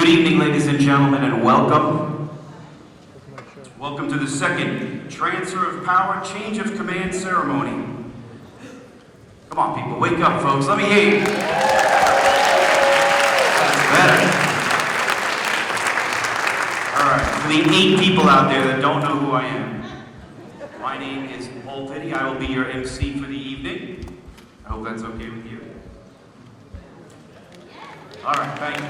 Good evening, ladies and gentlemen, and welcome. Welcome to the second Transfer of Power Change of Command ceremony. Come on, people, wake up, folks. Let me hear you. That's better. All right, for the 8 people out there that don't know who I am, my name is Paul Pitty. I will be your MC for the evening. I hope that's okay with you. All right, thank you.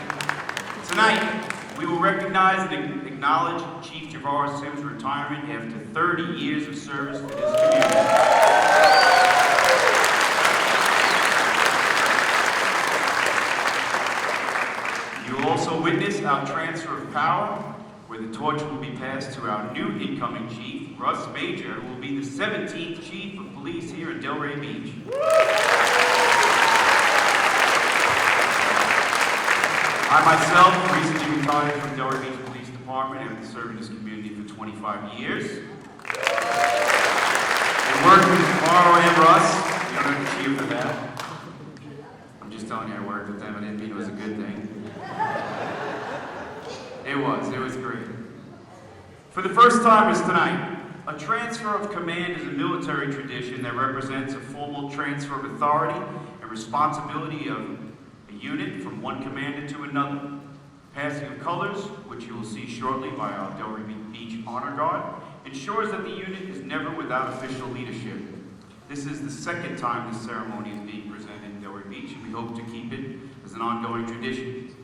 Tonight, we will recognize and acknowledge Chief Javaro Sim's retirement after 30 years of service for this community. You will also witness our transfer of power, where the torch will be passed to our new incoming Chief, Russ Mager, who will be the 17th Chief of Police here in Delray Beach. I myself recently retired from Delray Beach Police Department after serving this community for 25 years. I worked with Javaro and Russ. You don't have to cheer for that. I'm just telling you I worked with them. I didn't mean it was a good thing. It was great. For the first time is tonight, a transfer of command is a military tradition that represents a formal transfer of authority and responsibility of a unit from one commander to another. Passing of colors, which you will see shortly by our Delray Beach Honor Guard, ensures that the unit is never without official leadership. This is the second time this ceremony is being presented in Delray Beach, and we hope to keep it as an ongoing tradition.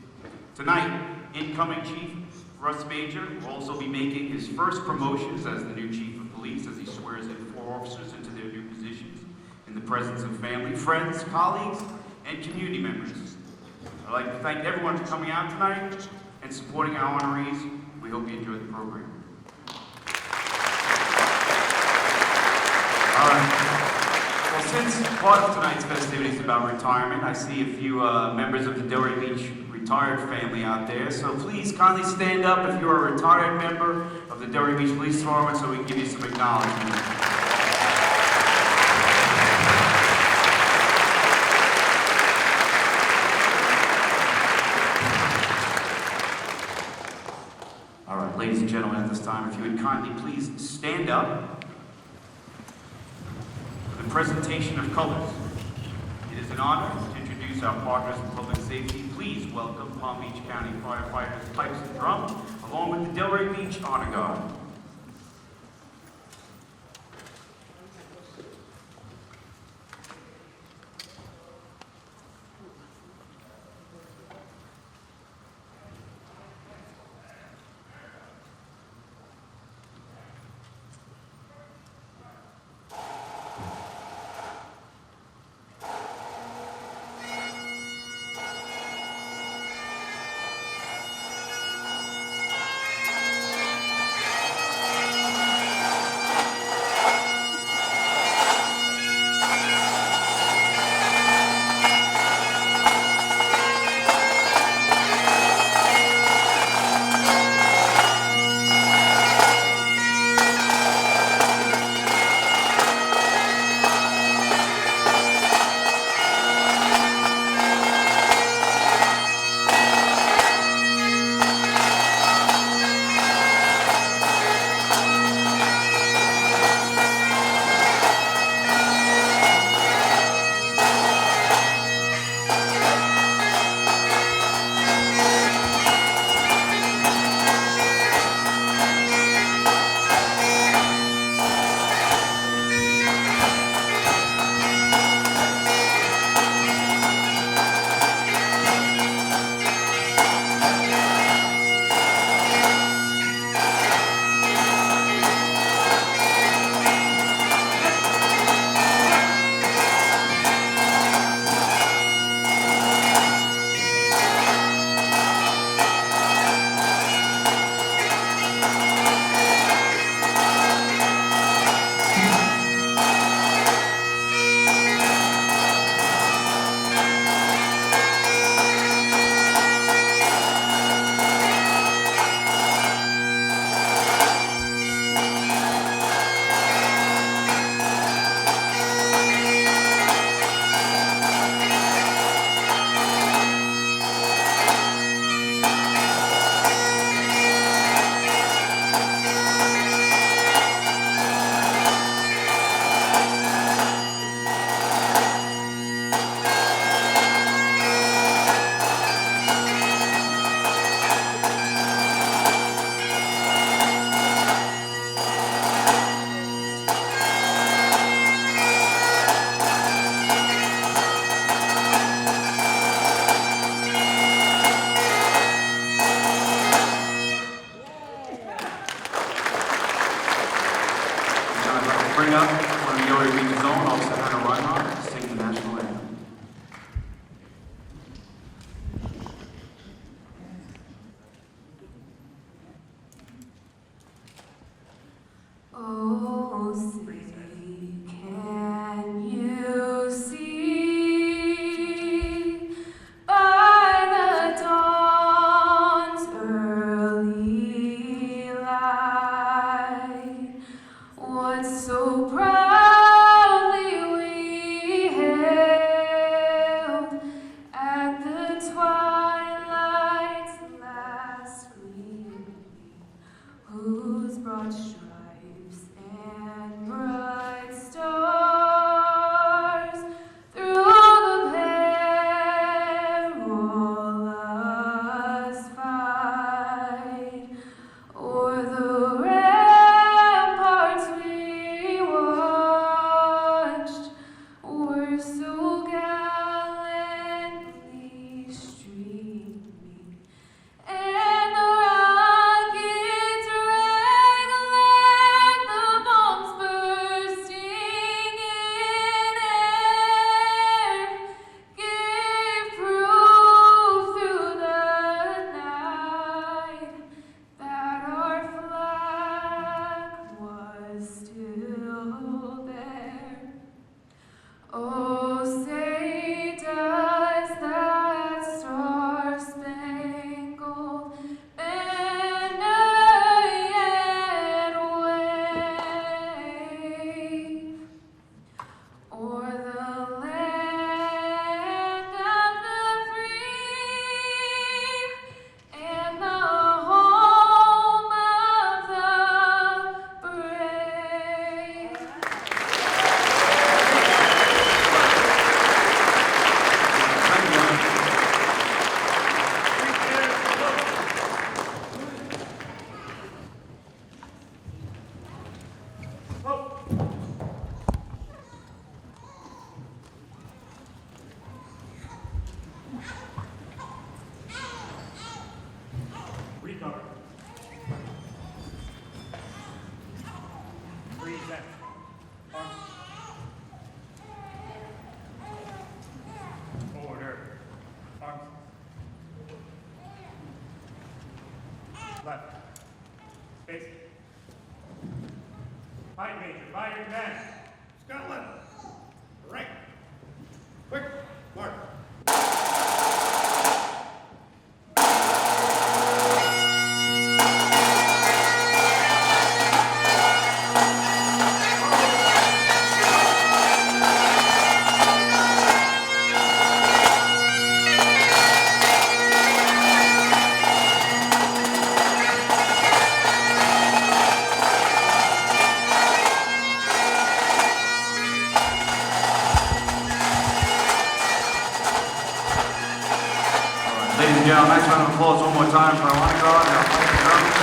Tonight, incoming Chief Russ Mager will also be making his first promotions as the new Chief of Police as he swears in 4 officers into their new positions in the presence of family, friends, colleagues, and community members. I'd like to thank everyone for coming out tonight and supporting our honorees. We hope you enjoy the program. All right. Well, since part of tonight's festivities is about retirement, I see a few members of the Delray Beach retired family out there. So please kindly stand up if you're a retired member of the Delray Beach Police Department so we can give you some acknowledgement. Ladies and gentlemen, at this time, if you would kindly please stand up for the presentation of colors. It is an honor to introduce our partners in public safety. Please welcome Palm Beach County firefighters, pipes and drum, along with the Delray Beach Honor Guard. cover. Freeze that. Arms. Order. Arms. Left. Space. Fight, Major. By your command. Scotland. Right. Quick. Mark. Ladies and gentlemen, nice round of applause one more time for our honor guard and our fighting drums.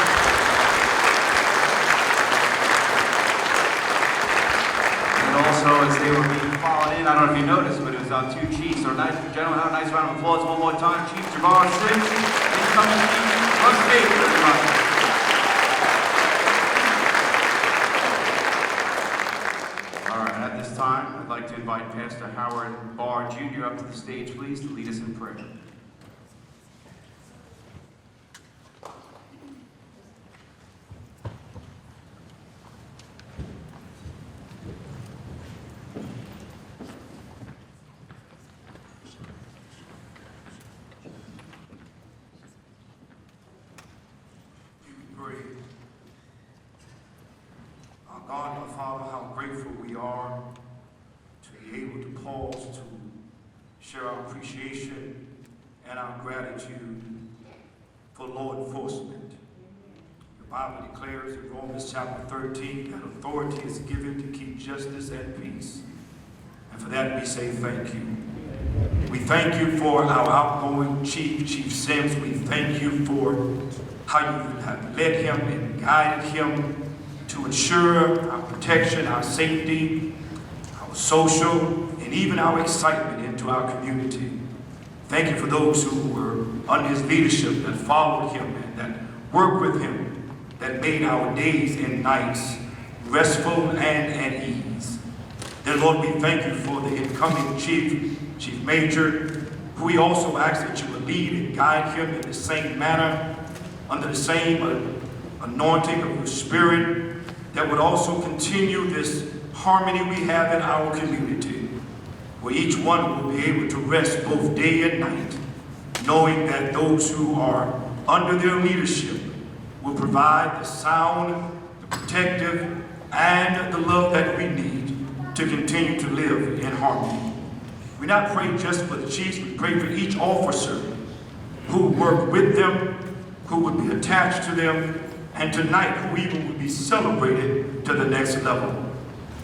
And also, as they were being followed in, I don't know if you noticed, but it was our two chiefs. So, nice gentlemen, have a nice round of applause one more time. Chief Javaro, incoming Chief Russ Mager, everybody. All right, at this time, I'd like to invite Pastor Howard Barr Jr. up to the stage, please, to lead us in prayer. Our God, our Father, how grateful we are to be able to pause to share our appreciation and our gratitude for law enforcement. The Bible declares in Romans chapter 13 that authority is given to keep justice and peace. And for that we say thank you. We thank you for our outgoing Chief, Chief Sims. We thank you for how you have led him and guided him to ensure our protection, our safety, our social, and even our excitement into our community. Thank you for those who were under his leadership, that followed him and that worked with him, that made our days and nights restful and at ease. Then, Lord, we thank you for the incoming Chief, Chief Mager, who we also ask that you would lead and guide him in the same manner, under the same anointing of your Spirit, that would also continue this harmony we have in our community, where each one will be able to rest both day and night, knowing that those who are under their leadership will provide the sound, the protective, and the love that we need to continue to live in harmony. We not pray just for the chiefs, we pray for each officer who work with them, who would be attached to them, and tonight who even would be celebrated to the next level.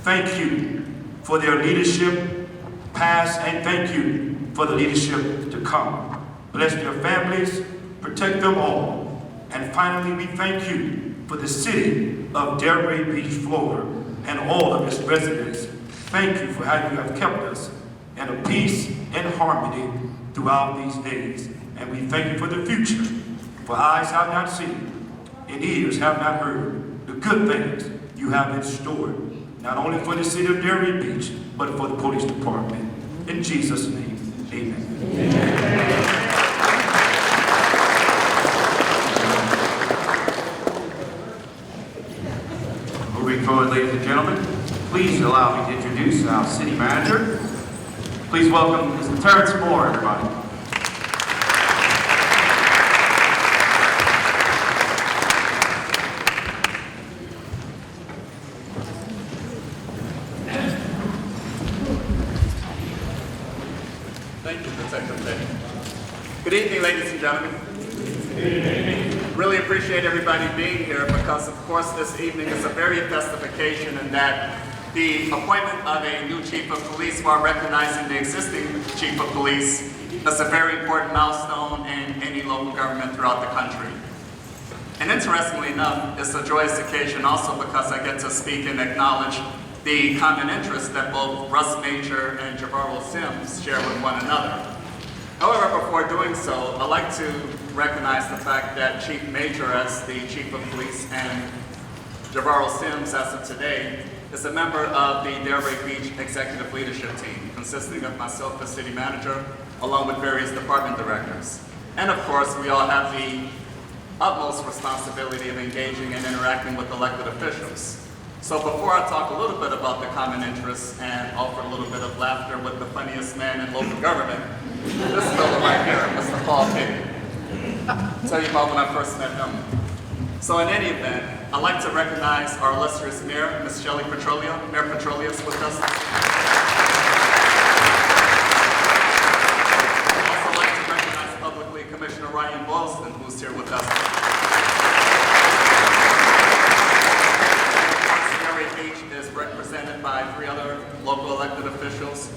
Thank you for their leadership past, and thank you for the leadership to come. Bless their families, protect them all. And finally, we thank you for the city of Delray Beach, Florida, and all of its residents. Thank you for how you have kept us in a peace and harmony throughout these days. And we thank you for the future, for eyes have not seen, and ears have not heard the good things you have in store, not only for the city of Delray Beach, but for the police department. In Jesus' name, amen. Amen. Moving forward, ladies and gentlemen, please allow me to introduce our city manager. Please welcome Mr. Terrence Moore, everybody. Thank you, Detective Day. Good evening, ladies and gentlemen. Good evening. Really appreciate everybody being here because, of course, this evening is a very festive occasion in that the appointment of a new chief of police while recognizing the existing chief of police is a very important milestone in any local government throughout the country. And interestingly enough, it's a joyous occasion also because I get to speak and acknowledge the common interest that both Russ Mager and Javaro Sims share with one another. However, before doing so, I'd like to recognize the fact that Chief Mager, as the Chief of Police, and Javaro Sims, as of today, is a member of the Delray Beach Executive Leadership Team, consisting of myself as City Manager, along with various department directors. And of course, we all have the utmost responsibility of engaging and interacting with elected officials. So before I talk a little bit about the common interests and offer a little bit of laughter with the funniest man in local government, this fellow right here, Mr. Paul Pigg. I'll tell you about when I first met him. So in any event, I'd like to recognize our illustrious mayor, Ms. Shelley Petrolio. Mayor Petrolio is with us. I'd also like to recognize publicly Commissioner Ryan Boston, who's here with us. Delray Beach is represented by 3 other local elected officials: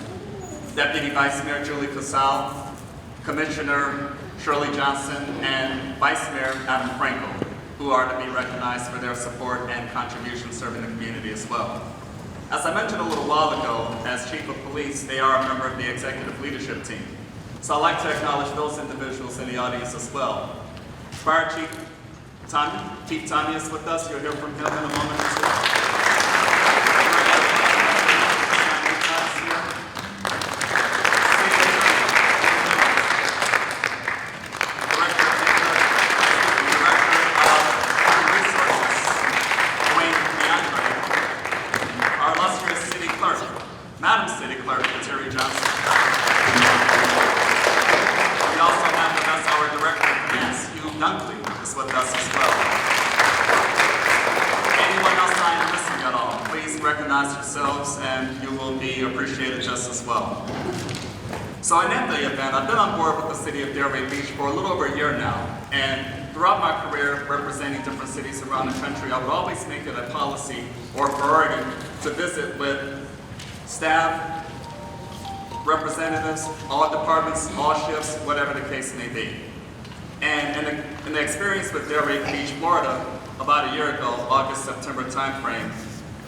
Deputy Vice Mayor Julie Casal, Commissioner Shirley Johnson, and Vice Mayor Adam Frankel, who are to be recognized for their support and contribution serving the community as well. As I mentioned a little while ago, as Chief of Police, they are a member of the Executive Leadership Team. So I'd like to acknowledge those individuals in the audience as well. Fire Chief Tommy is with us. You'll hear from him in a moment or two. So in the event, I've been on board with the city of Delray Beach for a little over a year now, and throughout my career representing different cities around the country, I would always make it a policy or priority to visit with staff, representatives, all departments, all shifts, whatever the case may be. And in the experience with Delray Beach, Florida, about a year ago, August, September timeframe,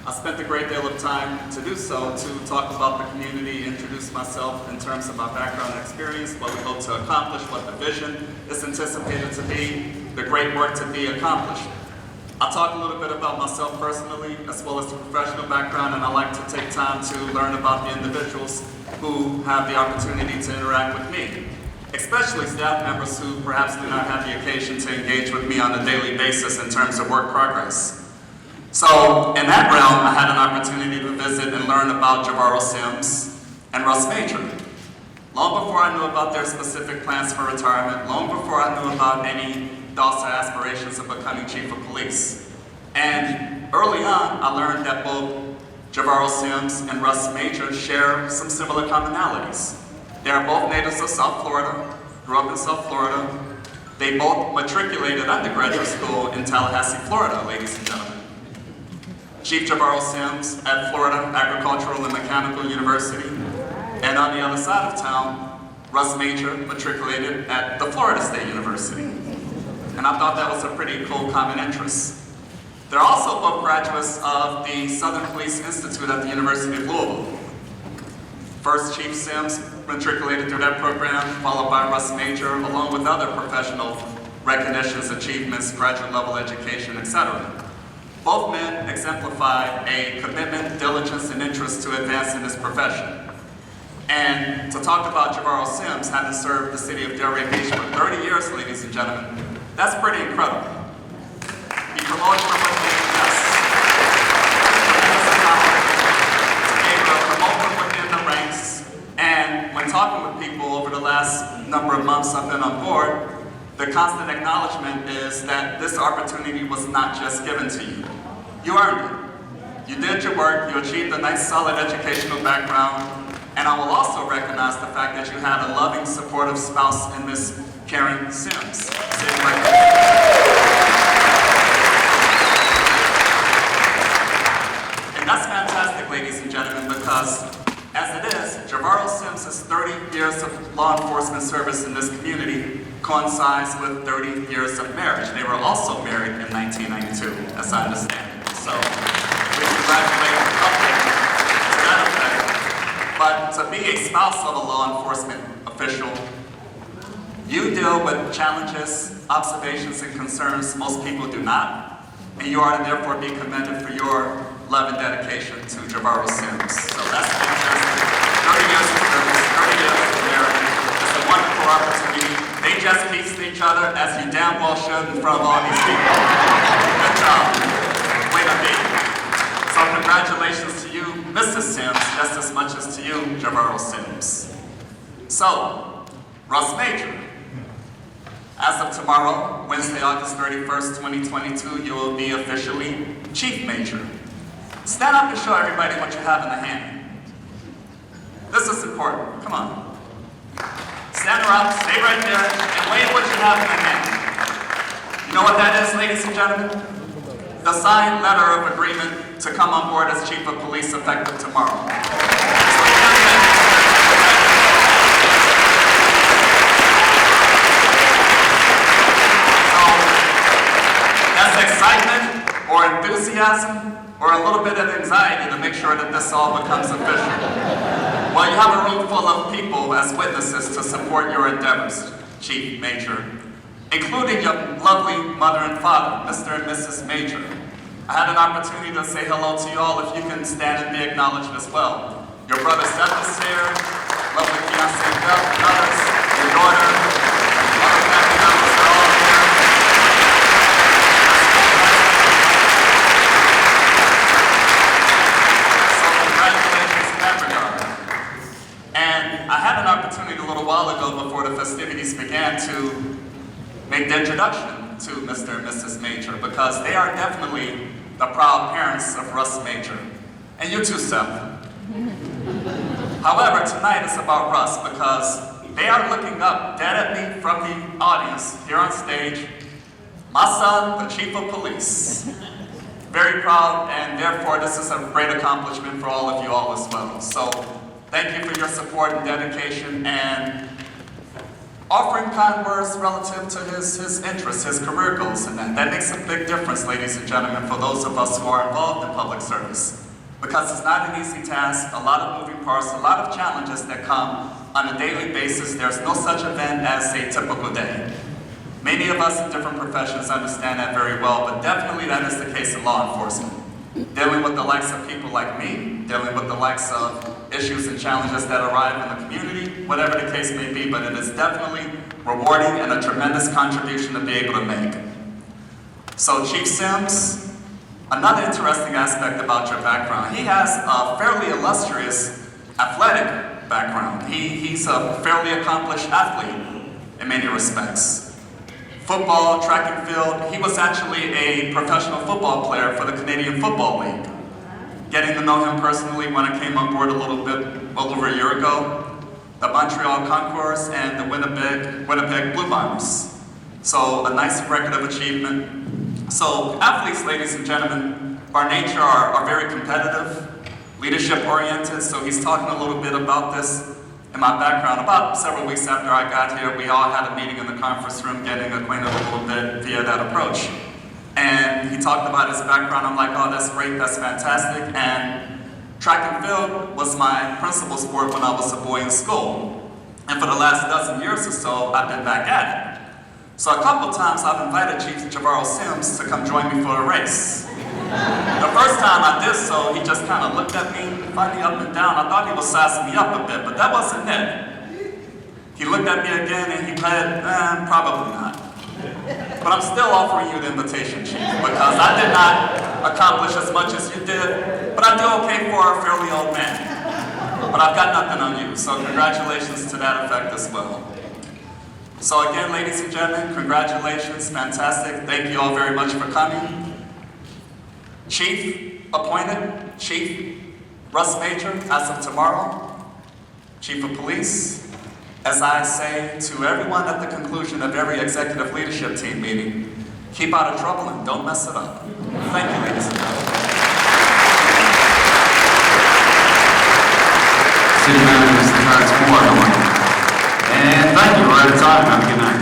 I spent a great deal of time to do so, to talk about the community, introduce myself in terms of my background and experience, what we hope to accomplish, what the vision is anticipated to be, the great work to be accomplished. I'll talk a little bit about myself personally, as well as the professional background, and I like to take time to learn about the individuals who have the opportunity to interact with me, especially staff members who perhaps do not have the occasion to engage with me on a daily basis in terms of work progress. So in that realm, I had an opportunity to visit and learn about Javaro Sims and Russ Mager. Long before I knew about their specific plans for retirement, long before I knew about any thoughts or aspirations of becoming Chief of Police. And early on, I learned that both Javaro Sims and Russ Mager share some similar commonalities. They are both natives of South Florida, grew up in South Florida. They both matriculated undergraduate school in Tallahassee, Florida, ladies and gentlemen. Chief Javaro Sims at Florida Agricultural and Mechanical University, and on the other side of town, Russ Mager matriculated at the Florida State University. And I thought that was a pretty cool common interest. They're also both graduates of the Southern Police Institute at the University of Louisville. First, Chief Sims matriculated through that program, followed by Russ Mager, along with other professional recognitions, achievements, graduate level education, etc. Both men exemplified a commitment, diligence, and interest to advance in this profession. And to talk about Javaro Sims, having served the city of Delray Beach for 30 years, ladies and gentlemen, that's pretty incredible. He promoted from within, yes. Promote from within the ranks. And when talking with people over the last number of months I've been on board, the constant acknowledgement is that this opportunity was not just given to you. You earned it. You did your work, you achieved a nice solid educational background, and I will also recognize the fact that you had a loving, supportive spouse in Miss Karen Sims, sitting right there. And that's fantastic, ladies and gentlemen, because as it is, Javaro Sims' 30 years of law enforcement service in this community coincides with 30 years of marriage. They were also married in 1992, as I understand it. So we congratulate the couple to that effect. But to be a spouse of a law enforcement official, You deal with challenges, observations, and concerns most people do not, and you are to therefore be commended for your love and dedication to Javaro Sims. So that's fantastic. 30 years of service, 30 years of marriage. It's a wonderful opportunity. They just kissed each other, as you damn well should in front of all these people. Good job. Way to be. So congratulations to you, Mrs. Sims, just as much as to you, Javaro Sims. So, Russ Mager. As of tomorrow, Wednesday, August 31st, 2022, you will be officially Chief Mager. Stand up and show everybody what you have in the hand. This is important. Come on. Stand around, stay right there, and wave what you have in the hand. You know what that is, ladies and gentlemen? The signed letter of agreement to come on board as Chief of Police effective tomorrow. That's excitement or enthusiasm or a little bit of anxiety to make sure that this all becomes official. Well, you have a room full of people as witnesses to support your endeavors, Chief Mager, including your lovely mother and father, Mr. and Mrs. Mager. I had an opportunity to say hello to you all. If you can stand and be acknowledged as well. Your brother Seth is here, lovely fiancé Beth and others, your daughter, other family members are all here. So congratulations in that regard. And I had an opportunity a little while ago before the festivities began to make the introduction to Mr. and Mrs. Mager, because they are definitely the proud parents of Russ Mager. And you too, Seth. However, tonight is about Russ, because they are looking up dead at me from the audience here on stage. My son, the Chief of Police. Very proud, and therefore this is a great accomplishment for all of you all as well. So thank you for your support and dedication, and offering kind words relative to his interests, his career goals, and that makes a big difference, ladies and gentlemen, for those of us who are involved in public service. Because it's not an easy task, a lot of moving parts, a lot of challenges that come on a daily basis. There's no such event as a typical day. Many of us in different professions understand that very well, but definitely that is the case in law enforcement. Dealing with the likes of people like me, dealing with the likes of issues and challenges that arrive in the community, whatever the case may be, but it is definitely rewarding and a tremendous contribution to be able to make. So Chief Sims, another interesting aspect about your background, he has a fairly illustrious athletic background. He's a fairly accomplished athlete in many respects. Football, track and field, he was actually a professional football player for the Canadian Football League. Getting to know him personally when I came on board a little bit, well over a year ago, the Montreal Concourse and the Winnipeg Blue Bombers. So a nice record of achievement. So athletes, ladies and gentlemen, by nature are very competitive, leadership oriented, so he's talking a little bit about this in my background. About several weeks after I got here, we all had a meeting in the conference room getting acquainted a little bit via that approach. And he talked about his background. I'm like, oh, that's great, that's fantastic. And track and field was my principal sport when I was a boy in school. And for the last dozen years or so, I've been back at it. So a couple times I've invited Chief Javaro Sims to come join me for a race. The first time I did so, he just kind of looked at me, funny up and down. I thought he was sizing me up a bit, but that wasn't it. He looked at me again and he said, probably not. But I'm still offering you the invitation, Chief, because I did not accomplish as much as you did, but I do okay for a fairly old man. But I've got nothing on you, so congratulations to that effect as well. So again, ladies and gentlemen, congratulations, fantastic. Thank you all very much for coming. Chief appointed, Chief Russ Mager, as of tomorrow, Chief of Police. As I say to everyone at the conclusion of every executive leadership team meeting, keep out of trouble and don't mess it up. Thank you, ladies and gentlemen. City Manager Mr. Terrence Moore, everyone. And thank you, we're out of time. Have a good night.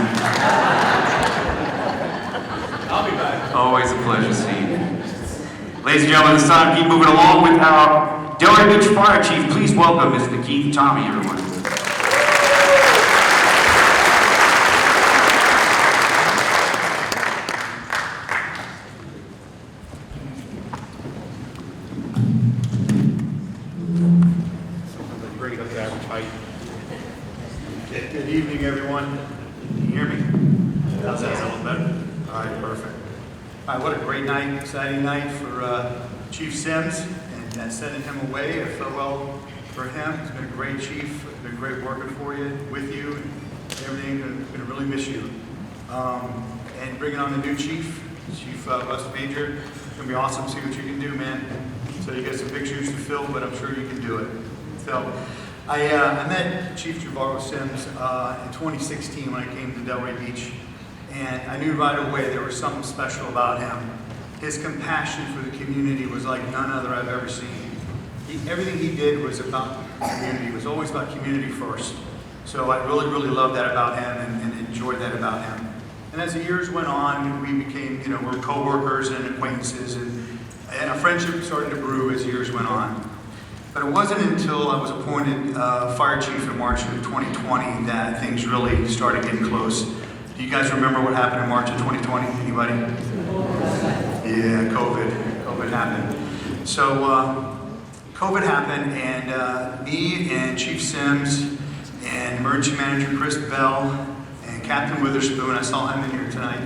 I'll be back. Always a pleasure seeing you. Ladies and gentlemen, it's time to keep moving along with our Delray Beach Fire Chief. Please welcome Mr. Keith Tommy, everyone. evening, everyone. Can you hear me? How's that? Is that a little better? All right, perfect. All right, what a great night, exciting night for Chief Sims, and sending him away, a farewell for him. He's been a great chief. It's been great working for you, with you, and everything. I'm going to really miss you. And bringing on the new chief, Chief Russ Mager. It's going to be awesome to see what you can do, man. So you got some big shoes to fill, but I'm sure you can do it. So I met Chief Javaro Sims in 2016 when I came to Delray Beach, and I knew right away there was something special about him. His compassion for the community was like none other I've ever seen. Everything he did was about community. It was always about community first. So I really, really loved that about him and enjoyed that about him. And as the years went on, we became, we're co-workers and acquaintances, and a friendship started to brew as years went on. But it wasn't until I was appointed fire chief in March of 2020 that things really started getting close. Do you guys remember what happened in March of 2020? Anybody? Yeah, COVID happened. So COVID happened, and me and Chief Sims and Emergency Manager Chris Bell and Captain Witherspoon, I saw him in here tonight,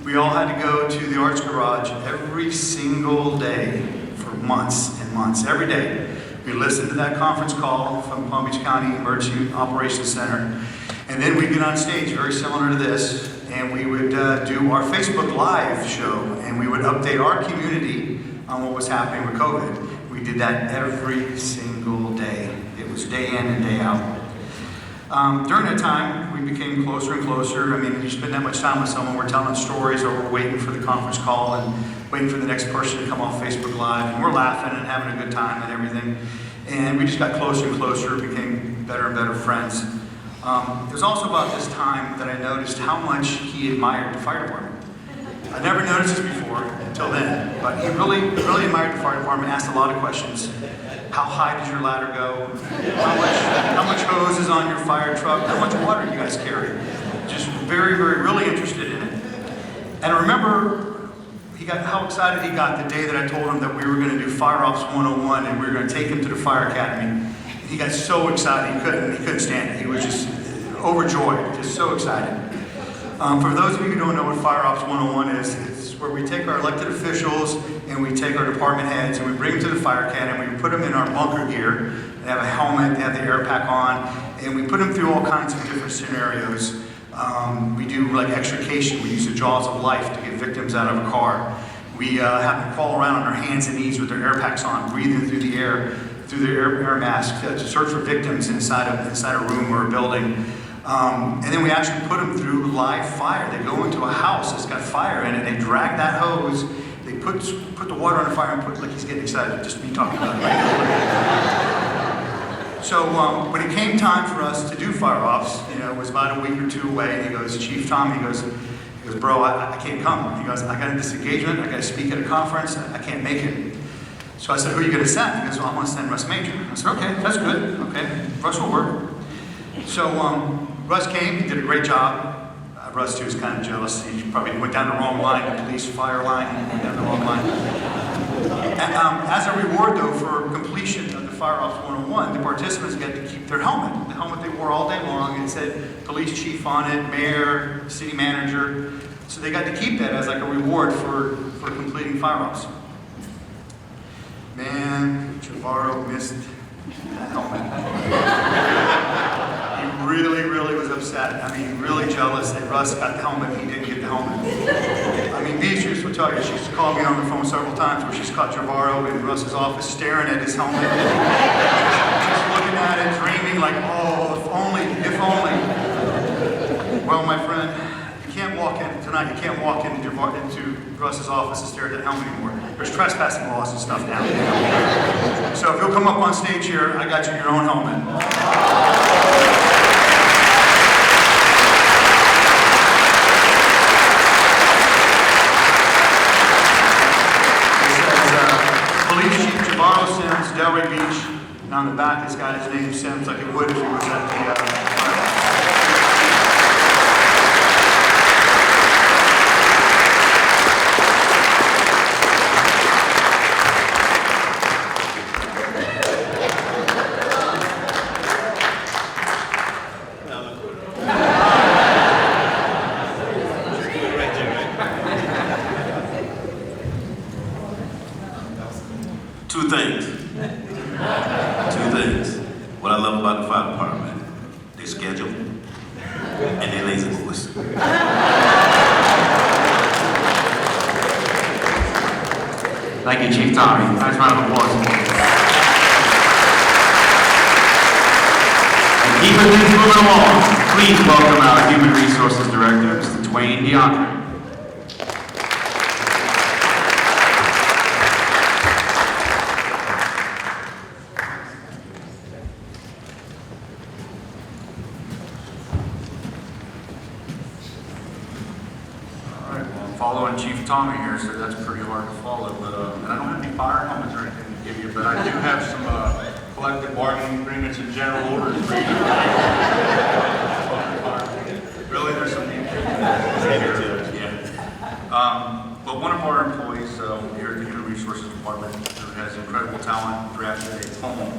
we all had to go to the Arts Garage every single day for months and months, every day. We listened to that conference call from Palm Beach County Emergency Operations Center, and then we'd get on stage, very similar to this, and we would do our Facebook Live show, and we would update our community on what was happening with COVID. We did that every single day. It was day in and day out. During that time, we became closer and closer. I mean, you spend that much time with someone, we're telling stories, or we're waiting for the conference call and waiting for the next person to come off Facebook Live, and we're laughing and having a good time and everything. And we just got closer and closer, became better and better friends. It was also about this time that I noticed how much he admired the fire department. I never noticed this before until then, but he really admired the fire department, asked a lot of questions. How high does your ladder go? How much hose is on your fire truck? How much water do you guys carry? Just very, really interested in it. And I remember how excited he got the day that I told him that we were going to do Fire Ops 101 and we were going to take him to the fire academy. He got so excited, he couldn't stand it. He was just overjoyed, just so excited. For those of you who don't know what Fire Ops 101 is, it's where we take our elected officials and we take our department heads and we bring them to the fire academy, we put them in our bunker gear, they have a helmet, they have the air pack on, and we put them through all kinds of different scenarios. We do like extrication, we use the jaws of life to get victims out of a car. We have them crawl around on their hands and knees with their air packs on, breathing through the air, through their air mask to search for victims inside a room or a building. And then we actually put them through live fire. They go into a house that's got fire in it, they drag that hose, they put the water on the fire and put, like he's getting excited, just me talking about it right now. So when it came time for us to do fire ops, it was about a week or two away, and he goes, Chief Tom, he goes, bro, I can't come. He goes, I got a disengagement, I got to speak at a conference, I can't make it. So I said, who are you going to send? He goes, well, I'm going to send Russ Mager. I said, okay, that's good, okay, Russ will work. So Russ came, he did a great job. Russ too was kind of jealous. He probably went down the wrong line, the police fire line, he went down the wrong line. And as a reward though for completion of the Fire Ops 101, the participants got to keep their helmet. The helmet they wore all day long, it said police chief on it, mayor, city manager. So they got to keep that as like a reward for completing fire ops. Man, Javaro missed that helmet. He really was upset. I mean, really jealous that Russ got the helmet, he didn't get the helmet. I mean, Beatrice will tell you, she's called me on the phone several times where she's caught Javaro in Russ's office staring at his helmet. Just looking at it, dreaming like, oh, if only. Well, my friend, you can't walk in tonight, you can't walk into Russ's office and stare at that helmet anymore. There's trespassing laws and stuff now. So if you'll come up on stage here, I got you your own helmet. Javaro Sims, Delray Beach, and on the back it's got his name Sims like it would if he was at the Two things. What I love about the fire department, they schedule and they lazy boys. Thank you, Chief Tommy. Nice round of applause. And keeping things moving along, please welcome our Human Resources Director, Mr. Dwayne DeAndre. Following Chief Tommy here, so that's pretty hard to follow. But and I don't have any fire helmets or anything to give you, but I do have some collective bargaining agreements and general orders for you. Really, there's some names. Yeah. But one of our employees here at the Human Resources Department who has incredible talent drafted a poem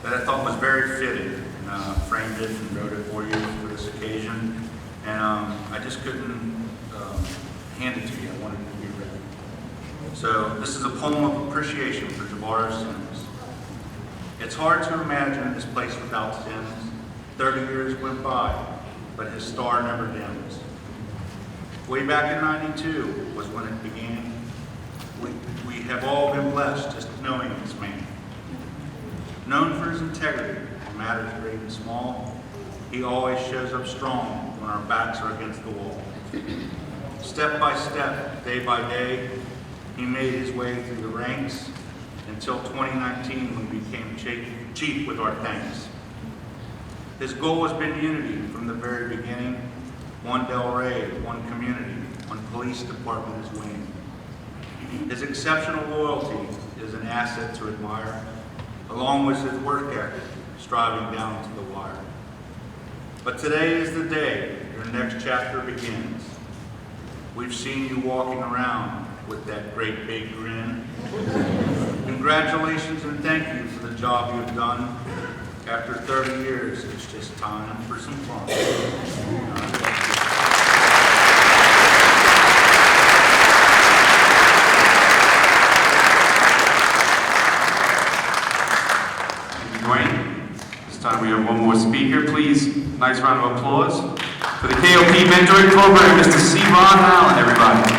that I thought was very fitting. Framed it and wrote it for you for this occasion, and I just couldn't hand it to you. I wanted it to be read. So this is a poem of appreciation for Javaro Sims. It's hard to imagine this place without Sims. 30 years went by, but his star never dims. Way back in '92 was when it began. We have all been blessed just knowing this man. Known for his integrity in matters great and small, he always shows up strong when our backs are against the wall. Step by step, day by day, he made his way through the ranks until 2019 when he became chief with our thanks. His goal has been unity from the very beginning. One Delray, one community, one police department is winning. His exceptional loyalty is an asset to admire, along with his work ethic, striving down to the wire. But today is the day your next chapter begins. We've seen you walking around with that great big grin. Congratulations and thank you for the job you've done. After 30 years, it's just time for some fun. Thank you, Dwayne. This time we have one more speaker. Please, nice round of applause for the KOP Mentoring Program, Mr. C. Ron Allen, everybody.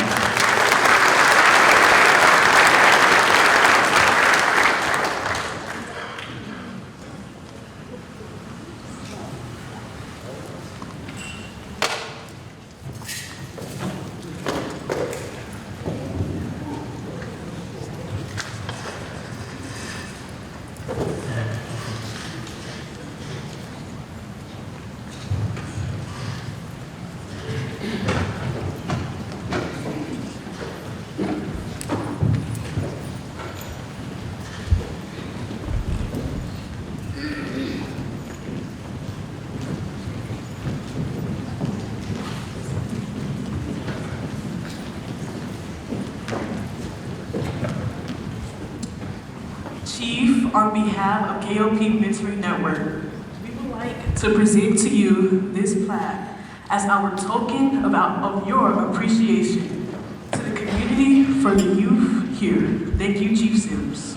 Chief, on behalf of KOP Mentoring Network, we would like to present to you this plaque as our token of your appreciation to the community for the youth here. Thank you, Chief Sims.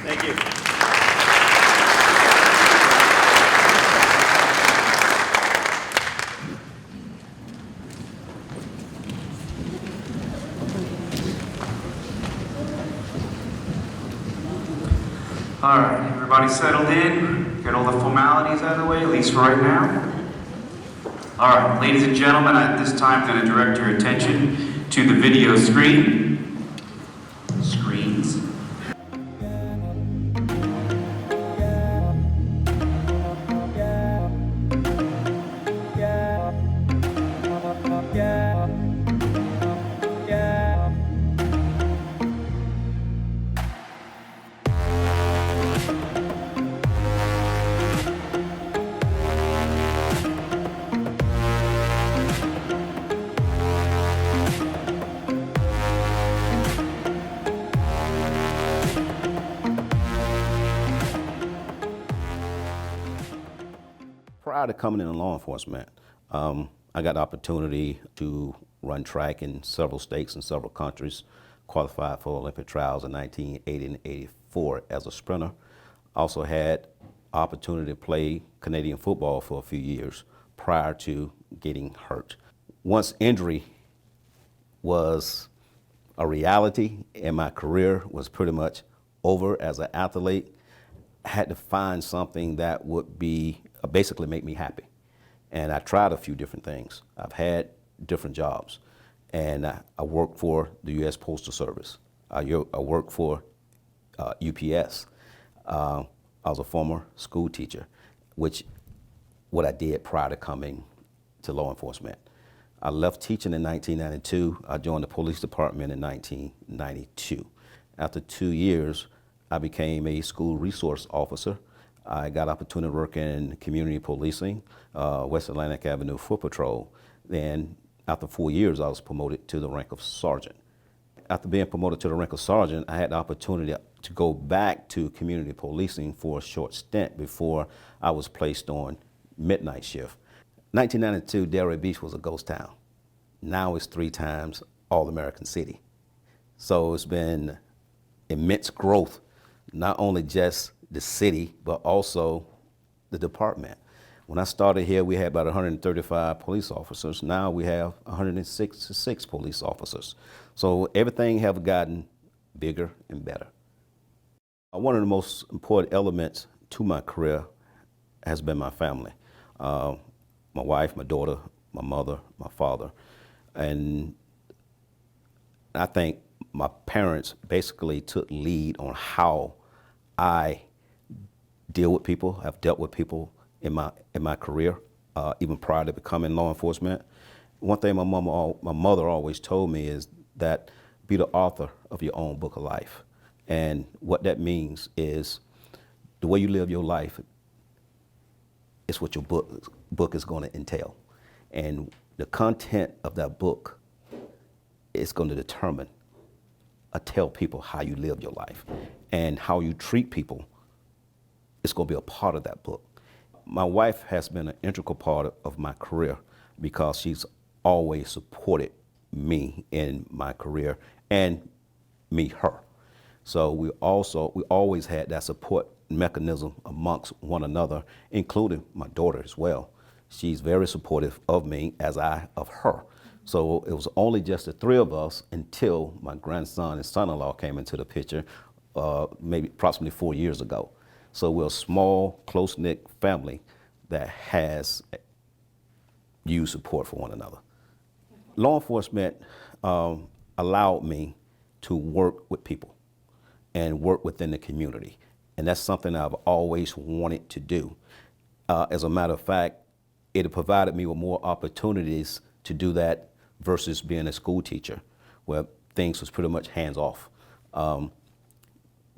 Thank you. All right, everybody settled in? Get all the formalities out of the way, at least for right now? All right, ladies and gentlemen, at this time, I'm going to direct your attention to the video screens. Prior to coming into law enforcement, I got the opportunity to run track in several states and several countries, qualified for Olympic trials in 1980 and 84 as a sprinter. Also had opportunity to play Canadian football for a few years prior to getting hurt. Once injury was a reality and my career was pretty much over as an athlete, I had to find something that would be basically make me happy. And I tried a few different things. I've had different jobs. And I worked for the U.S. Postal Service. I worked for UPS. I was a former school teacher, which what I did prior to coming to law enforcement. I left teaching in 1992. I joined the police department in 1992. After 2 years, I became a school resource officer. I got opportunity to work in community policing, West Atlantic Avenue Foot Patrol. Then after 4 years, I was promoted to the rank of sergeant. After being promoted to the rank of sergeant, I had the opportunity to go back to community policing for a short stint before I was placed on midnight shift. 1992, Delray Beach was a ghost town. Now it's 3 times All-American City. So it's been immense growth, not only just the city, but also the department. When I started here, we had about 135 police officers. Now we have 166 police officers. So everything have gotten bigger and better. One of the most important elements to my career has been my family. My wife, my daughter, my mother, my father. And I think my parents basically took lead on how I deal with people, have dealt with people in my career, even prior to becoming law enforcement. One thing my mother always told me is that be the author of your own book of life. And what that means is the way you live your life is what your book is going to entail. And the content of that book is going to determine or tell people how you live your life. And how you treat people is going to be a part of that book. My wife has been an integral part of my career because she's always supported me in my career and me her. So we always had that support mechanism amongst one another, including my daughter as well. She's very supportive of me as I of her. So it was only just the 3 of us until my grandson and son-in-law came into the picture maybe approximately 4 years ago. So we're a small, close-knit family that has used support for one another. Law enforcement allowed me to work with people and work within the community. And that's something I've always wanted to do. As a matter of fact, it provided me with more opportunities to do that versus being a school teacher, where things was pretty much hands-off.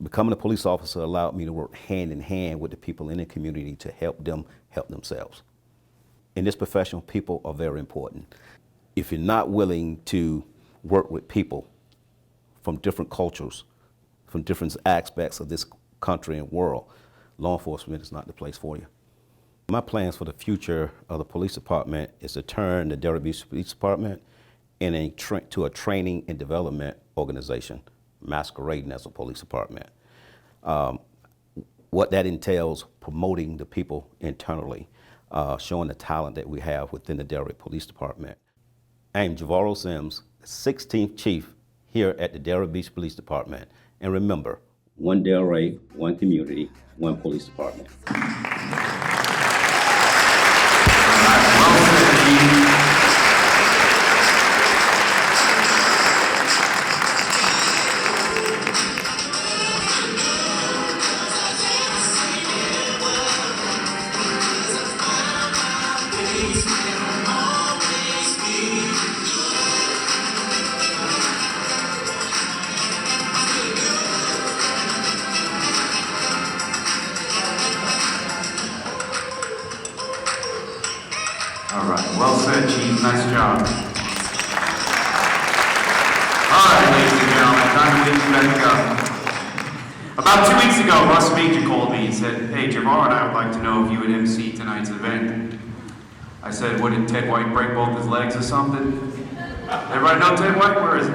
Becoming a police officer allowed me to work hand in hand with the people in the community to help them help themselves. In this profession, people are very important. If you're not willing to work with people from different cultures, from different aspects of this country and world, law enforcement is not the place for you. My plans for the future of the police department is to turn the Delray Beach Police Department to a training and development organization, masquerading as a police department. What that entails, promoting the people internally, showing the talent that we have within the Delray Police Department. I am Javaro Sims, 16th Chief here at the Delray Beach Police Department. And remember, one Delray, one community, one police department. All right, well said, Chief. Nice job. All right, ladies and gentlemen, time to leave you back up. About 2 weeks ago, Russ Mager called me and said, "Hey, Javaro and I would like to know if you would MC tonight's event." I said, what, did Ted White break both his legs or something? Everybody know Ted White? Where is he?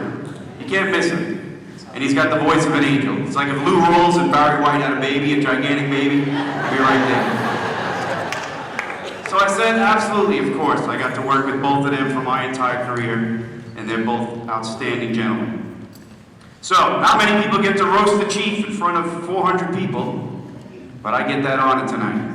You can't miss him. And he's got the voice of an angel. It's like if Lou Rawls and Barry White had a baby, a gigantic baby, he'd be right there. So I said, absolutely, of course. I got to work with both of them for my entire career, and they're both outstanding gentlemen. So, not many people get to roast the chief in front of 400 people, but I get that honor tonight,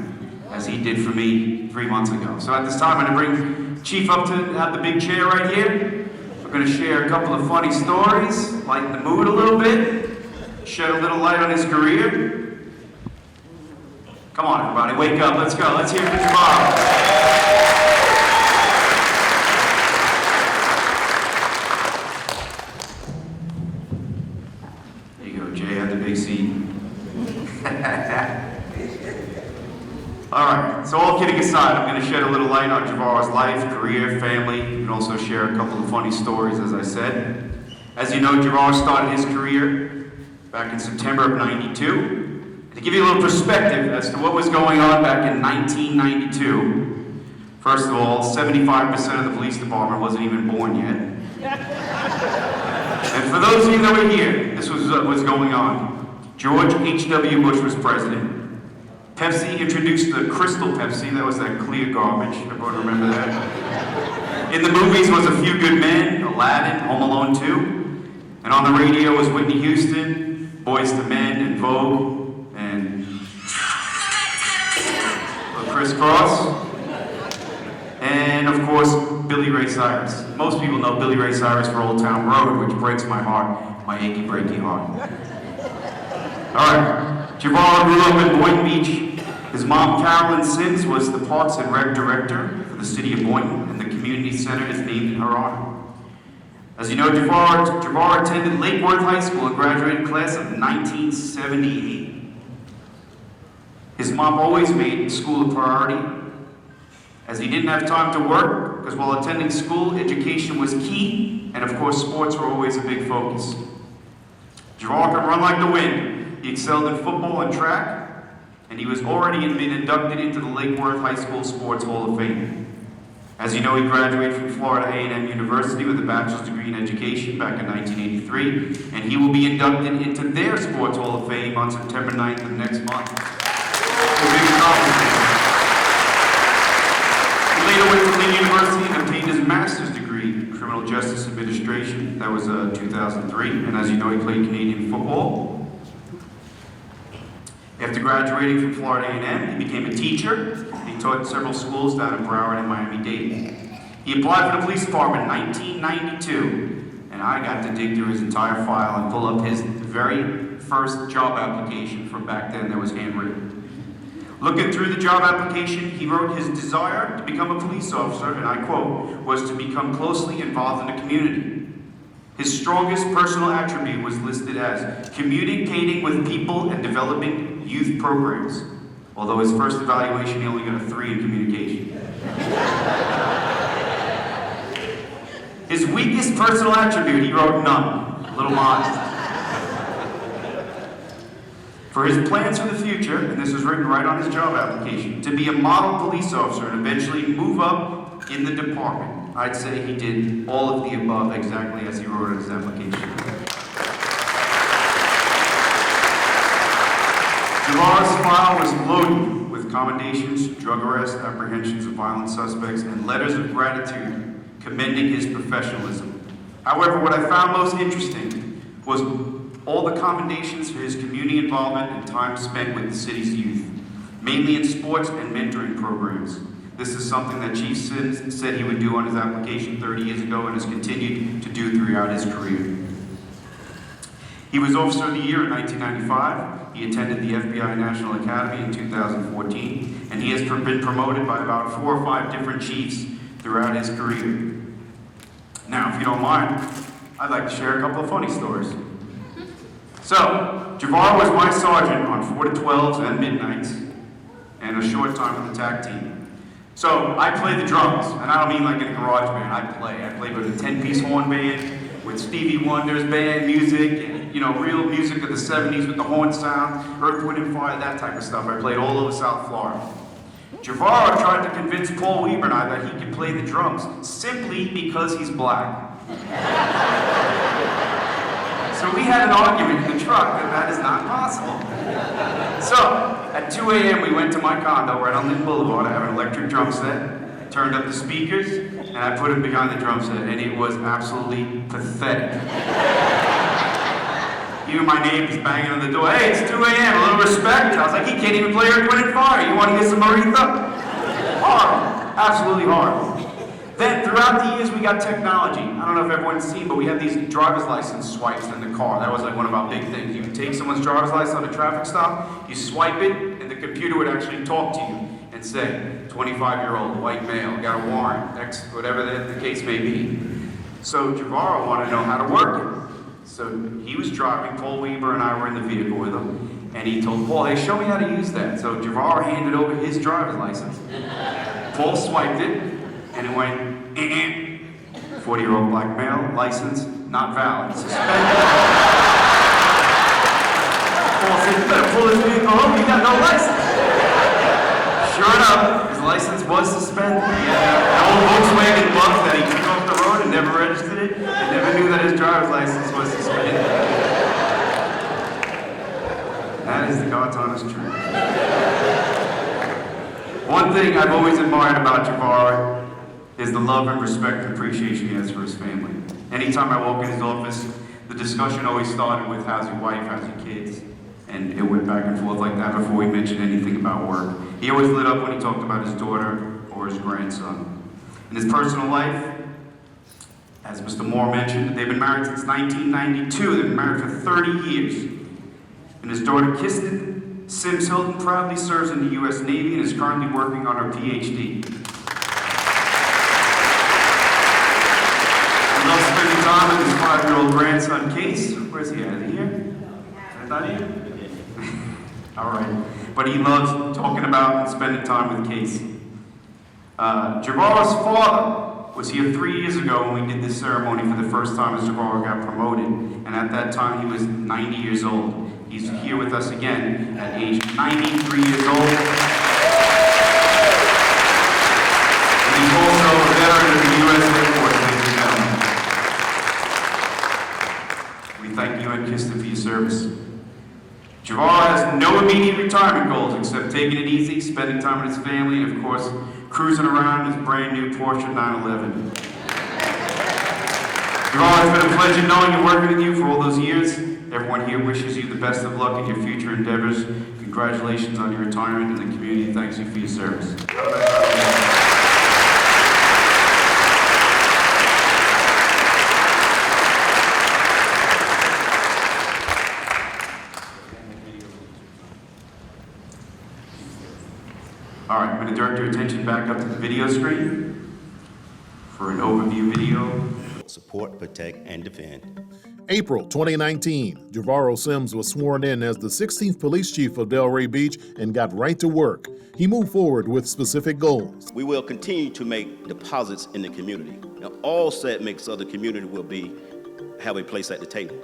as he did for me 3 months ago. So at this time, I'm going to bring Chief up to have the big chair right here. We're going to share a couple of funny stories, lighten the mood a little bit, shed a little light on his career. Come on, everybody, wake up, let's go. Let's hear it for Javaro. There you go, Jay, have the big seat. All right, so all kidding aside, I'm going to shed a little light on Javaro's life, career, family, and also share a couple of funny stories, as I said. As you know, Javaro started his career back in September of '92. To give you a little perspective as to what was going on back in 1992, first of all, 75% of the police department wasn't even born yet. And for those of you that were here, this was what was going on. George H.W. Bush was president. Pepsi introduced the Crystal Pepsi, that was that clear garbage, everyone remember that? In the movies was A Few Good Men, Aladdin, Home Alone 2, and on the radio was Whitney Houston, Boyz II Men, and Vogue, and Criss Cross, and of course, Billy Ray Cyrus. Most people know Billy Ray Cyrus for Old Town Road, which breaks my heart, my achy breaky heart. All right, Javaro grew up in Boynton Beach. His mom, Carolyn Sims, was the Parks and Rec Director for the city of Boynton, and the community center is named in her honor. As you know, Javaro attended Lake Worth High School and graduated class of 1978. His mom always made school a priority, as he didn't have time to work, because while attending school, education was key, and of course, sports were always a big focus. Javaro could run like the wind. He excelled in football and track, and he was already been inducted into the Lake Worth High School Sports Hall of Fame. As you know, he graduated from Florida A&M University with a bachelor's degree in education back in 1983, and he will be inducted into their Sports Hall of Fame on September 9th of next month. He later went to Lee University and obtained his master's degree in criminal justice administration. That was 2003, and as you know, he played Canadian football. After graduating from Florida A&M, he became a teacher. He taught in several schools down in Broward and Miami-Dade. He applied for the police department in 1992, and I got to dig through his entire file and pull up his very first job application from back then that was handwritten. Looking through the job application, he wrote his desire to become a police officer, and I quote, was to become closely involved in the community. His strongest personal attribute was listed as communicating with people and developing youth programs. Although his first evaluation, he only got a 3 in communication. His weakest personal attribute, he wrote none. A little modest. For his plans for the future, and this was written right on his job application, to be a model police officer and eventually move up in the department. I'd say he did all of the above exactly as he wrote in his application. Javaro's file was loaded with commendations, drug arrests, apprehensions of violent suspects, and letters of gratitude commending his professionalism. However, what I found most interesting was all the commendations for his community involvement and time spent with the city's youth, mainly in sports and mentoring programs. This is something that Chief Sims said he would do on his application 30 years ago and has continued to do throughout his career. He was Officer of the Year in 1995. He attended the FBI National Academy in 2014, and he has been promoted by about 4 or 5 different chiefs throughout his career. Now, if you don't mind, I'd like to share a couple of funny stories. So, Javaro was my sergeant on 4 to 12s and midnights, and a short time with the TAC team. So, I play the drums, and I don't mean like in a garage band. I play with a 10-piece horn band, with Stevie Wonder's band music, and, you know, real music of the 70s with the horn sound, Earth, Wind & Fire, that type of stuff. I played all over South Florida. Javaro tried to convince Paul Weber and I that he could play the drums simply because he's black. So we had an argument in the truck that is not possible. So at 2 a.m. we went to my condo right on Lynn Boulevard. I have an electric drum set, turned up the speakers, and I put him behind the drum set, and it was absolutely pathetic. Even my neighbors banging on the door, hey, it's 2 a.m., a little respect. I was like, he can't even play Earth, Wind & Fire. You want to get some Aretha? Horrible, absolutely horrible. Then throughout the years we got technology. I don't know if everyone's seen, but we have these driver's license swipes in the car. That was like one of our big things. You would take someone's driver's license on a traffic stop, you swipe it, and the computer would actually talk to you and say, 25-year-old, white male, got a warrant, X, whatever the case may be. So Javaro wanted to know how to work it. So he was driving, Paul Weber and I were in the vehicle with him, and he told Paul, hey, show me how to use that. So Javaro handed over his driver's license. Paul swiped it, and it went, 40-year-old black male, license, not valid, suspended. Paul said, you better pull this vehicle over, you got no license. Sure enough, his license was suspended. He had an old Volkswagen Buff that he took off the road and never registered it, and never knew that his driver's license was suspended. That is the God's honest truth. One thing I've always admired about Javaro is the love and respect and appreciation he has for his family. Anytime I walk in his office, the discussion always started with, how's your wife, how's your kids? And it went back and forth like that before we mentioned anything about work. He always lit up when he talked about his daughter or his grandson. In his personal life, as Mr. Moore mentioned, they've been married since 1992. They've been married for 30 years. And his daughter, Kristen Sims Hilton, proudly serves in the U.S. Navy and is currently working on her Ph.D. He loves spending time with his 5-year-old grandson, Case. Where's he at? Is he here? Is that here? All right. But he loves talking about and spending time with Case. Javaro's father was here 3 years ago when we did this ceremony for the first time as Javaro got promoted. And at that time, he was 90 years old. He's here with us again at age 93 years old. And he's also a veteran of the U.S. Air Force, ladies and gentlemen. We thank you and Kristen for your service. Javaro has no immediate retirement goals except taking it easy, spending time with his family, and of course, cruising around in his brand new Porsche 911. Javaro, it's been a pleasure knowing and working with you for all those years. Everyone here wishes you the best of luck in your future endeavors. Congratulations on your retirement, and the community thanks you for your service. All right, I'm going to direct your attention back up to the video screen for an overview video. Support, protect, and defend. April 2019, Javaro Sims was sworn in as the 16th Police Chief of Delray Beach and got right to work. He moved forward with specific goals. We will continue to make deposits in the community. Now, all segments of the community will have a place at the table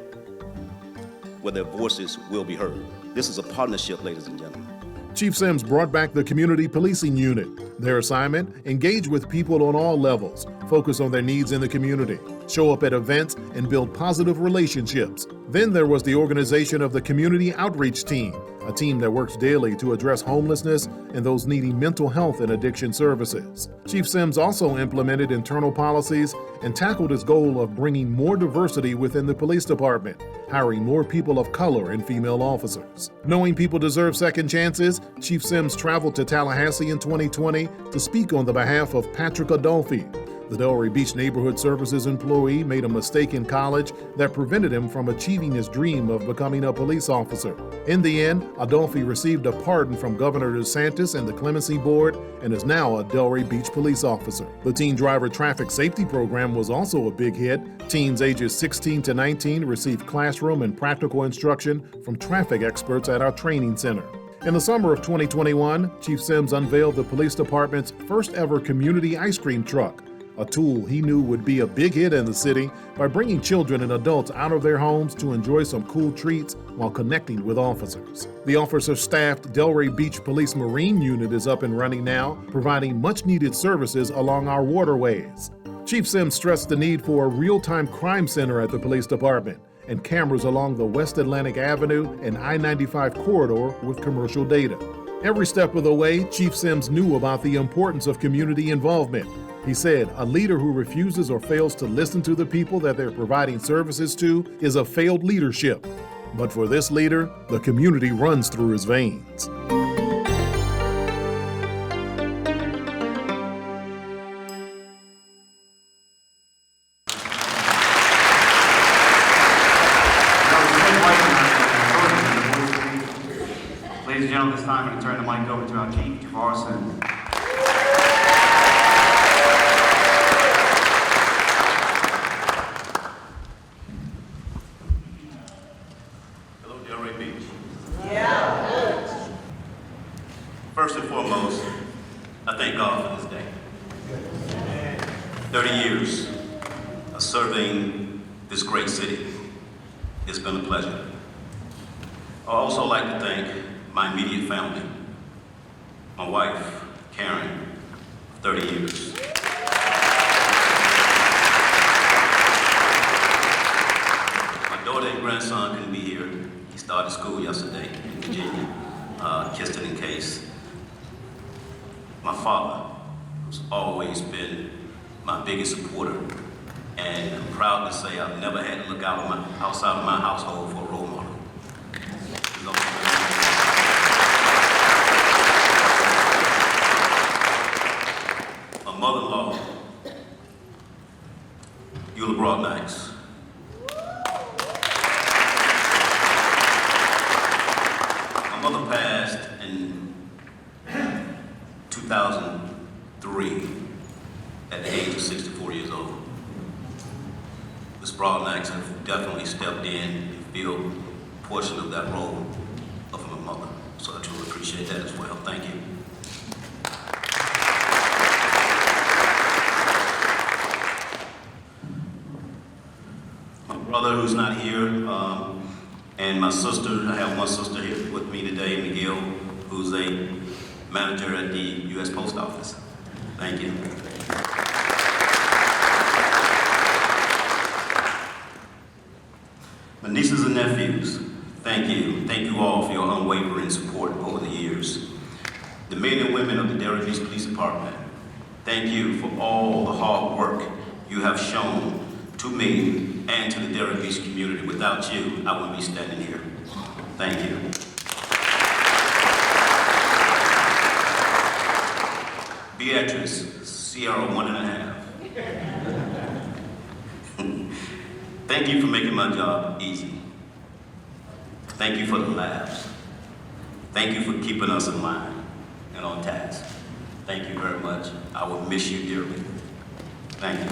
where their voices will be heard. This is a partnership, ladies and gentlemen. Chief Sims brought back the Community Policing Unit. Their assignment, engage with people on all levels, focus on their needs in the community, show up at events, and build positive relationships. Then there was the organization of the Community Outreach Team, a team that works daily to address homelessness and those needing mental health and addiction services. Chief Sims also implemented internal policies and tackled his goal of bringing more diversity within the police department, hiring more people of color and female officers. Knowing people deserve second chances, Chief Sims traveled to Tallahassee in 2020 to speak on the behalf of Patrick Adolphi. The Delray Beach Neighborhood Services employee made a mistake in college that prevented him from achieving his dream of becoming a police officer. In the end, Adolphi received a pardon from Governor DeSantis and the Clemency Board and is now a Delray Beach police officer. The Teen Driver Traffic Safety Program was also a big hit. Teens ages 16 to 19 received classroom and practical instruction from traffic experts at our training center. In the summer of 2021, Chief Sims unveiled the police department's first ever community ice cream truck, a tool he knew would be a big hit in the city by bringing children and adults out of their homes to enjoy some cool treats while connecting with officers. The officer-staffed Delray Beach Police Marine Unit is up and running now, providing much-needed services along our waterways. Chief Sims stressed the need for a real-time crime center at the police department and cameras along the West Atlantic Avenue and I-95 corridor with commercial data. Every step of the way, Chief Sims knew about the importance of community involvement. He said, a leader who refuses or fails to listen to the people that they're providing services to is a failed leadership. But for this leader, the community runs through his veins. Ladies and gentlemen, this time I'm going to turn the mic over to our Chief, Javaro. Hello, Delray Beach. Yeah. First and foremost, I thank God for this day. 30 years of serving this great city. It's been a pleasure. I'd also like to thank my immediate family, my wife, Karen, 30 years. My daughter and grandson couldn't be here. He started school yesterday in Virginia, Kiston and Case. My father, who's always been my biggest supporter, and I'm proud to say I've never had to look outside of my household for a role model. He's also my mother-in-law, Eula Broadnax. My mother passed in 2003 at the age of 64 years old. Ms. Broadnax has definitely stepped in and filled a portion of that role of my mother. So I truly appreciate that as well. Thank you. My brother who's not here, and my sister, I have one sister here with me today, Miguel, who's a manager at the U.S. Post Office. Thank you. My nieces and nephews, thank you. Thank you all for your unwavering support over the years. The men and women of the Delray Beach Police Department, thank you for all the hard work you have shown to me and to the Delray Beach community. Without you, I wouldn't be standing here. Thank you. Beatrice, Sierra 1.5. Thank you for making my job easy. Thank you for the laughs. Thank you for keeping us in line and on task. Thank you very much. I will miss you dearly. Thank you.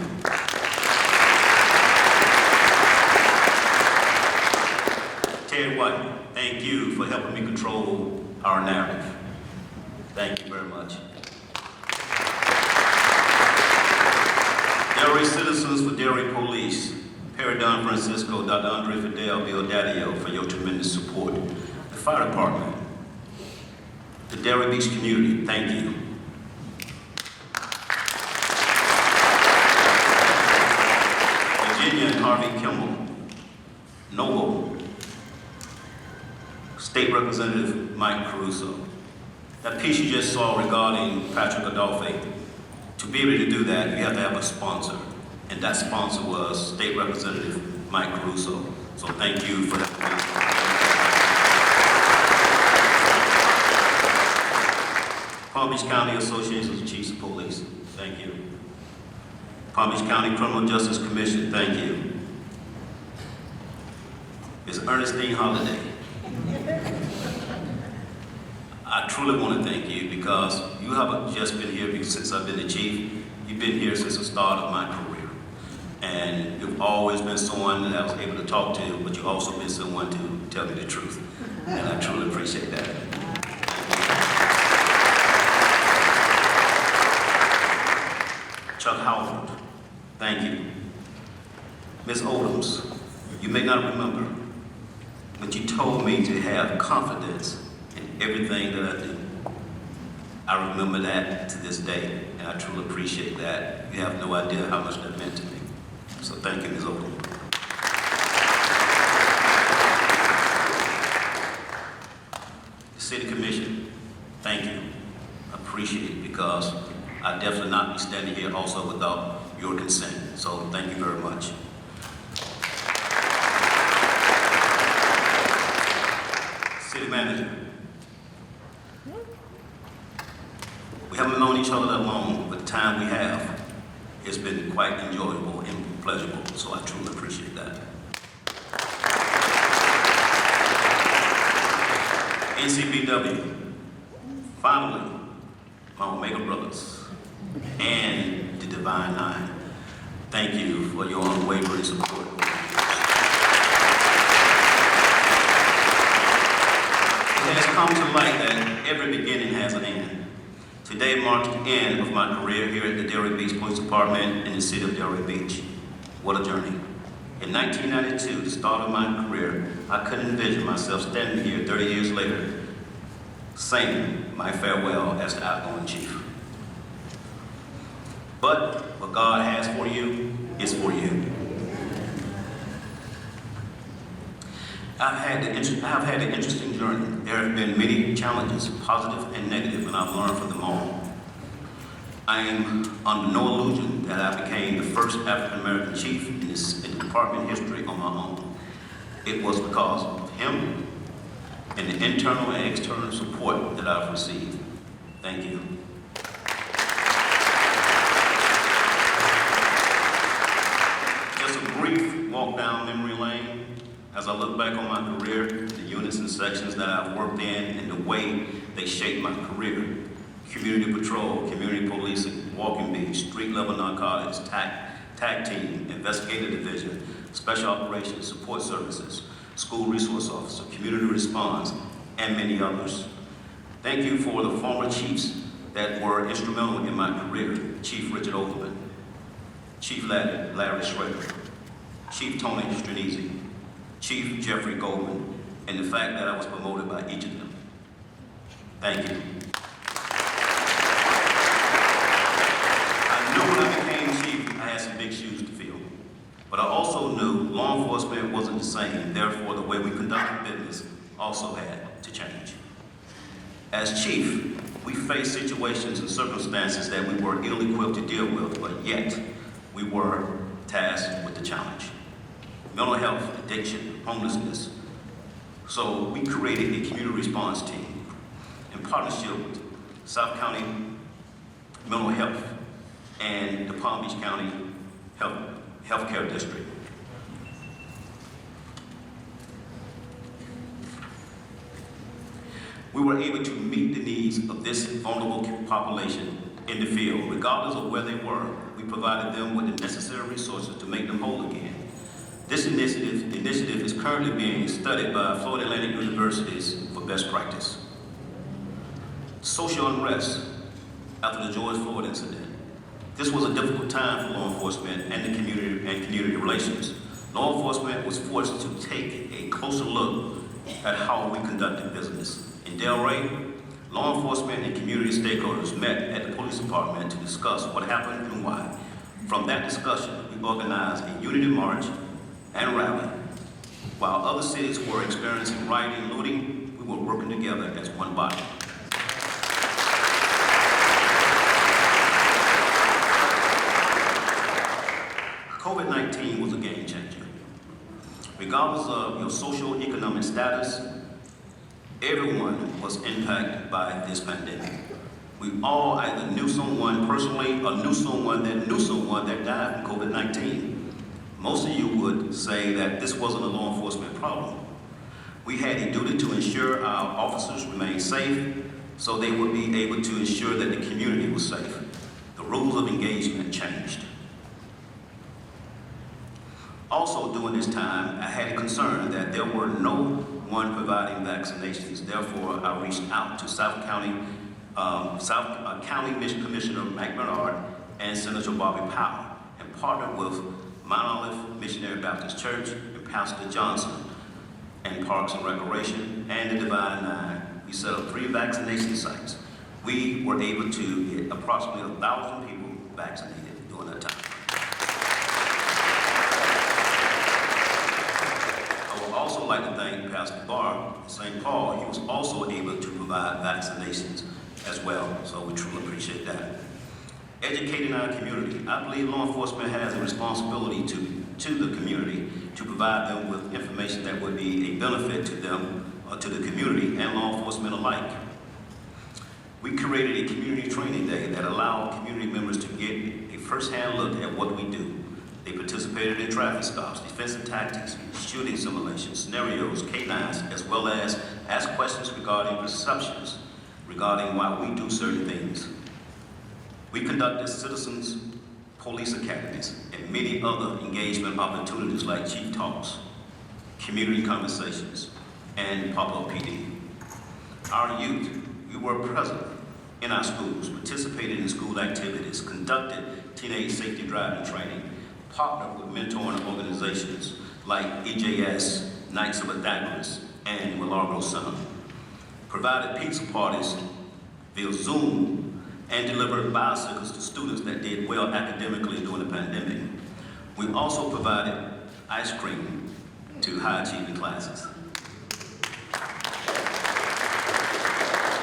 Ted White, thank you for helping me control our narrative. Thank you very much. Delray citizens for Delray Police, Perry Don Francisco, Dr. Andre Fidel, Bill Daddio, for your tremendous support. The fire department, the Delray Beach community, thank you. Virginia and Harvey Kimball, Noble, State Representative Mike Caruso. That piece you just saw regarding Patrick Adolphe, to be able to do that, you have to have a sponsor. And that sponsor was State Representative Mike Caruso. So thank you for that. Palm Beach County Association of Chiefs of Police, thank you. Palm Beach County Criminal Justice Commission, thank you. Ms. Ernestine Holiday. I truly want to thank you because you haven't just been here since I've been the chief. You've been here since the start of my career. And you've always been someone that I was able to talk to, but you've also been someone to tell me the truth. And I truly appreciate that. Chuck Howard. Thank you. Ms. Odoms, you may not remember, but you told me to have confidence in everything that I do. I remember that to this day, and I truly appreciate that. You have no idea how much that meant to me. So thank you, Ms. Odoms. The City Commission, thank you. I appreciate it because I'd definitely not be standing here also without your consent. So thank you very much. City Manager, we haven't known each other that long, but the time we have has been quite enjoyable and pleasurable, so I truly appreciate that. NCBW, finally, my Omega brothers, and the Divine Nine, thank you for your unwavering support. It has come to light that every beginning has an end. Today marks the end of my career here at the Delray Beach Police Department in the city of Delray Beach. What a journey. In 1992, the start of my career, I couldn't envision myself standing here 30 years later, saying my farewell as the outgoing chief. But what God has for you is for you. I've had an interesting journey. There have been many challenges, positive and negative, and I've learned from them all. I am under no illusion that I became the first African American chief in the department history on my own. It was because of him and the internal and external support that I've received. Thank you. Just a brief walk down memory lane. As I look back on my career, the units and sections that I've worked in and the way they shaped my career. Community patrol, community policing, walking beats, street level narcotics, tag team, investigative division, special operations, support services, school resource officer, community response, and many others. Thank you for the former chiefs that were instrumental in my career. Chief Richard Overman, Chief Larry Schrader, Chief Tony Stranese, Chief Jeffrey Goldman, and the fact that I was promoted by each of them. Thank you. I knew when I became chief, I had some big shoes to fill. But I also knew law enforcement wasn't the same, therefore the way we conducted business also had to change. As chief, we faced situations and circumstances that we were ill-equipped to deal with, but yet we were tasked with the challenge. Mental health, addiction, homelessness. So we created a community response team in partnership with South County Mental Health and the Palm Beach County Healthcare District. We were able to meet the needs of this vulnerable population in the field. Regardless of where they were, we provided them with the necessary resources to make them whole again. This initiative is currently being studied by Florida Atlantic Universities for best practice. Social unrest after the George Floyd incident. This was a difficult time for law enforcement and the community relations. Law enforcement was forced to take a closer look at how we conducted business. In Delray, law enforcement and community stakeholders met at the police department to discuss what happened and why. From that discussion, we organized a unity march and rally. While other cities were experiencing rioting and looting, we were working together as one body. COVID-19 was a game changer. Regardless of your social economic status, everyone was impacted by this pandemic. We all either knew someone personally or knew someone that died from COVID-19. Most of you would say that this wasn't a law enforcement problem. We had a duty to ensure our officers remained safe so they would be able to ensure that the community was safe. The rules of engagement changed. Also during this time, I had a concern that there were no one providing vaccinations. Therefore, I reached out to South County Commissioner McBernard and Senator Bobby Powell. And partnered with Mount Olive Missionary Baptist Church and Pastor Johnson and Parks and Recreation and the Divine Nine. We set up 3 vaccination sites. We were able to get approximately 1,000 people vaccinated during that time. I would also like to thank Pastor Barr in St. Paul. He was also able to provide vaccinations as well, so we truly appreciate that. Educating our community. I believe law enforcement has a responsibility to the community to provide them with information that would be a benefit to them, to the community and law enforcement alike. We created a community training day that allowed community members to get a first-hand look at what we do. They participated in traffic stops, defensive tactics, shooting simulations, scenarios, K9s, as well as ask questions regarding perceptions, regarding why we do certain things. We conducted citizens police academies and many other engagement opportunities like chief talks, community conversations, and pop-up PD. Our youth, we were present in our schools, participated in school activities, conducted teenage safety driving training, partnered with mentoring organizations like EJS, Knights of Adagras, and Milagro Center, provided pizza parties via Zoom, and delivered bicycles to students that did well academically during the pandemic. We also provided ice cream to high-achieving classes.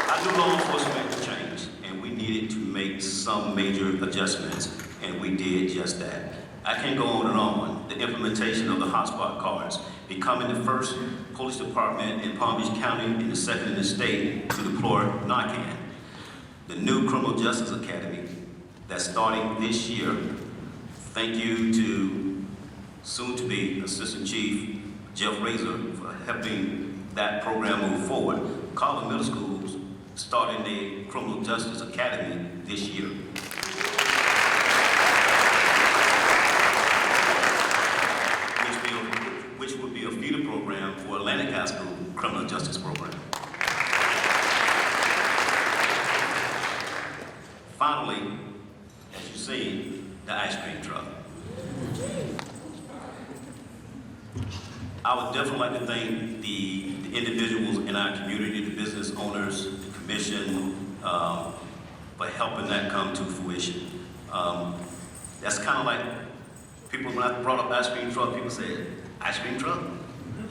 I knew law enforcement would change, and we needed to make some major adjustments, and we did just that. I can't go on and on. The implementation of the hotspot cards, becoming the first police department in Palm Beach County and the second in the state to deploy Narcan. The new Criminal Justice Academy that's starting this year. Thank you to soon-to-be Assistant Chief Javaro for helping that program move forward. Carver Middle School's starting the Criminal Justice Academy this year. Which would be a feeder program for Atlantic High School Criminal Justice Program. Finally, as you see, the ice cream truck. I would definitely like to thank the individuals in our community, the business owners, the commission, for helping that come to fruition. That's kind of like people, when I brought up ice cream truck, people said, ice cream truck?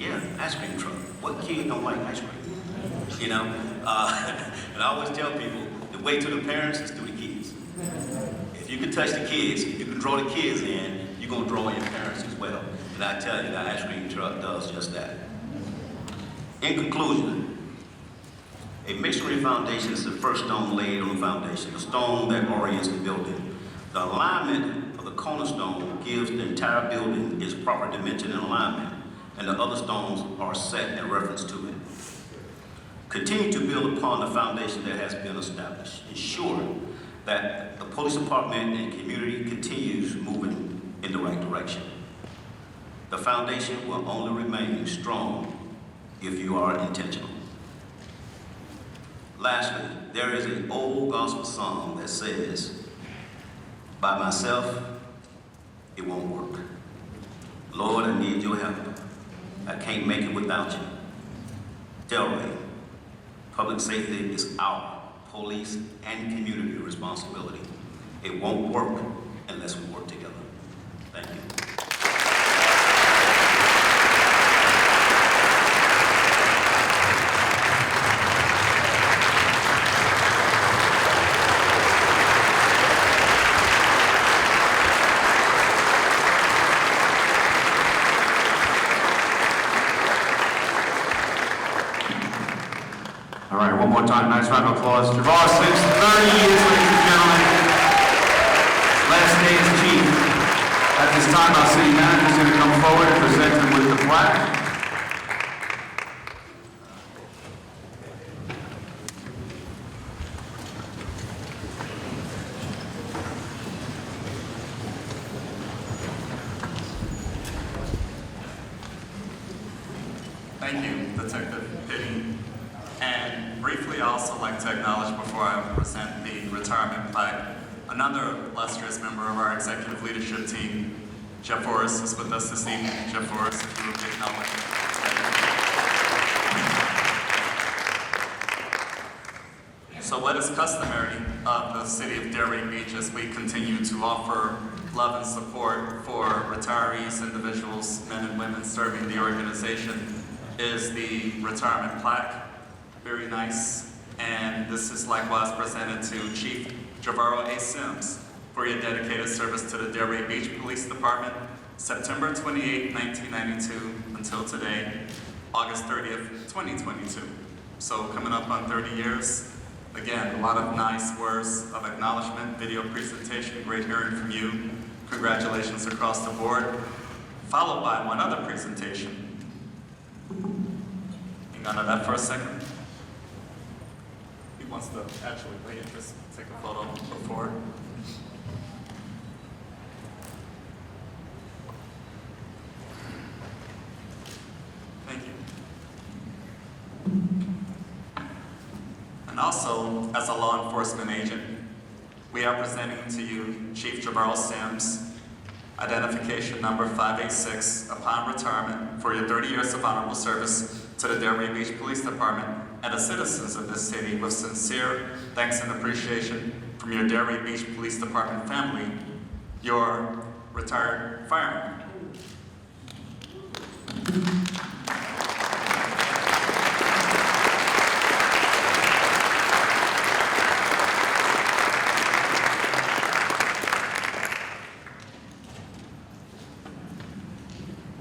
Yeah, ice cream truck. What kid don't like ice cream? You know? And I always tell people, the way to the parents is through the kids. If you can touch the kids, if you can draw the kids in, you're going to draw in parents as well. And I tell you, the ice cream truck does just that. In conclusion, a masonry foundation is the first stone laid on the foundation, the stone that orients the building. The alignment of the cornerstone gives the entire building its proper dimension and alignment, and the other stones are set in reference to it. Continue to build upon the foundation that has been established. Ensure that the police department and community continues moving in the right direction. The foundation will only remain strong if you are intentional. Lastly, there is an old gospel song that says, by myself, it won't work. Lord, I need your help. I can't make it without you. Delray, public safety is our police and community responsibility. It won't work unless we work together. Thank you. All right, one more time, nice round of applause. Javaro Sims, 30 years, ladies and gentlemen. Last day as chief. At this time, our city manager is going to come forward and present him with the plaque. Thank you, Detective Pitty. And briefly, I also like to acknowledge before I present the retirement plaque, another illustrious member of our executive leadership team, Javaro, is with us this evening. Javaro, if you would acknowledge. So what is customary of the city of Delray Beach as we continue to offer love and support for retirees, individuals, men and women serving the organization is the retirement plaque. Very nice. And this is likewise presented to Chief Javaro A. Sims for your dedicated service to the Delray Beach Police Department, September 28, 1992 until today, August 30th, 2022. So coming up on 30 years. Again, a lot of nice words of acknowledgement, video presentation, great hearing from you. Congratulations across the board. Followed by one other presentation. Hang on to that for a second. He wants to actually wait and just take a photo before. Thank you. And also, as a law enforcement agent, we are presenting to you Chief Javaro Sims, identification number 586, upon retirement for your 30 years of honorable service to the Delray Beach Police Department and the citizens of this city with sincere thanks and appreciation from your Delray Beach Police Department family, your retired fireman.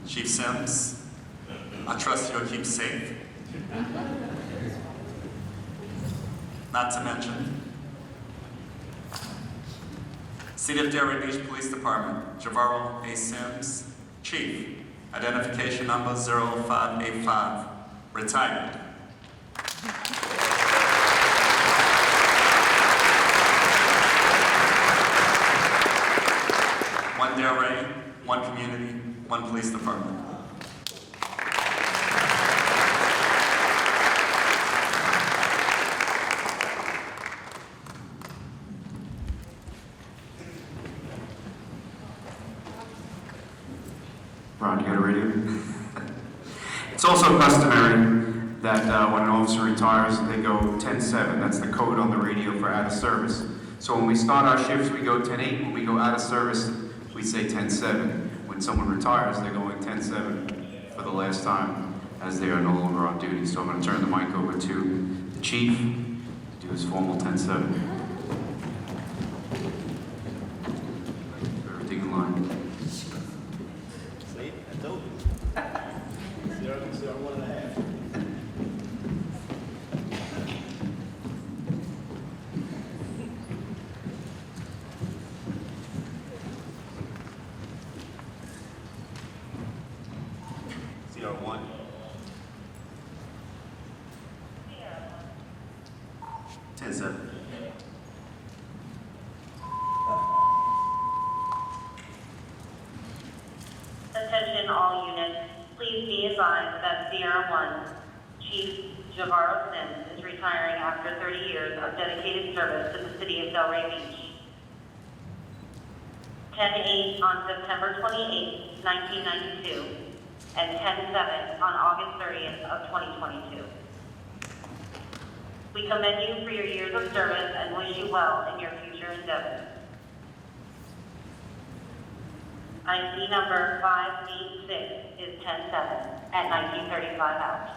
Chief Sims, I trust you'll keep safe. Not to mention, City of Delray Beach Police Department, Javaro A. Sims, Chief, identification number 0585, retired. One Delray, one community, one police department. Ron, you got a radio? It's also customary that when an officer retires, they go 10-7. That's the code on the radio for out of service. So when we start our shifts, we go 10-8. When we go out of service, we say 10-7. When someone retires, they're going 10-7 for the last time as they are no longer on duty. So I'm going to turn the mic over to the chief to do his formal 10-7. Everything in line. See, I told you. 0.1.5. CR1. Attention all units, please be advised that Sierra 1, Chief Javaro Sims is retiring after 30 years of dedicated service to the city of Delray Beach. 10-8 on September 28, 1992, and 10-7 on August 30th of 2022. We commend you for your years of service and wish you well in your future endeavors. ID number 586 is 10-7 at 1935 out.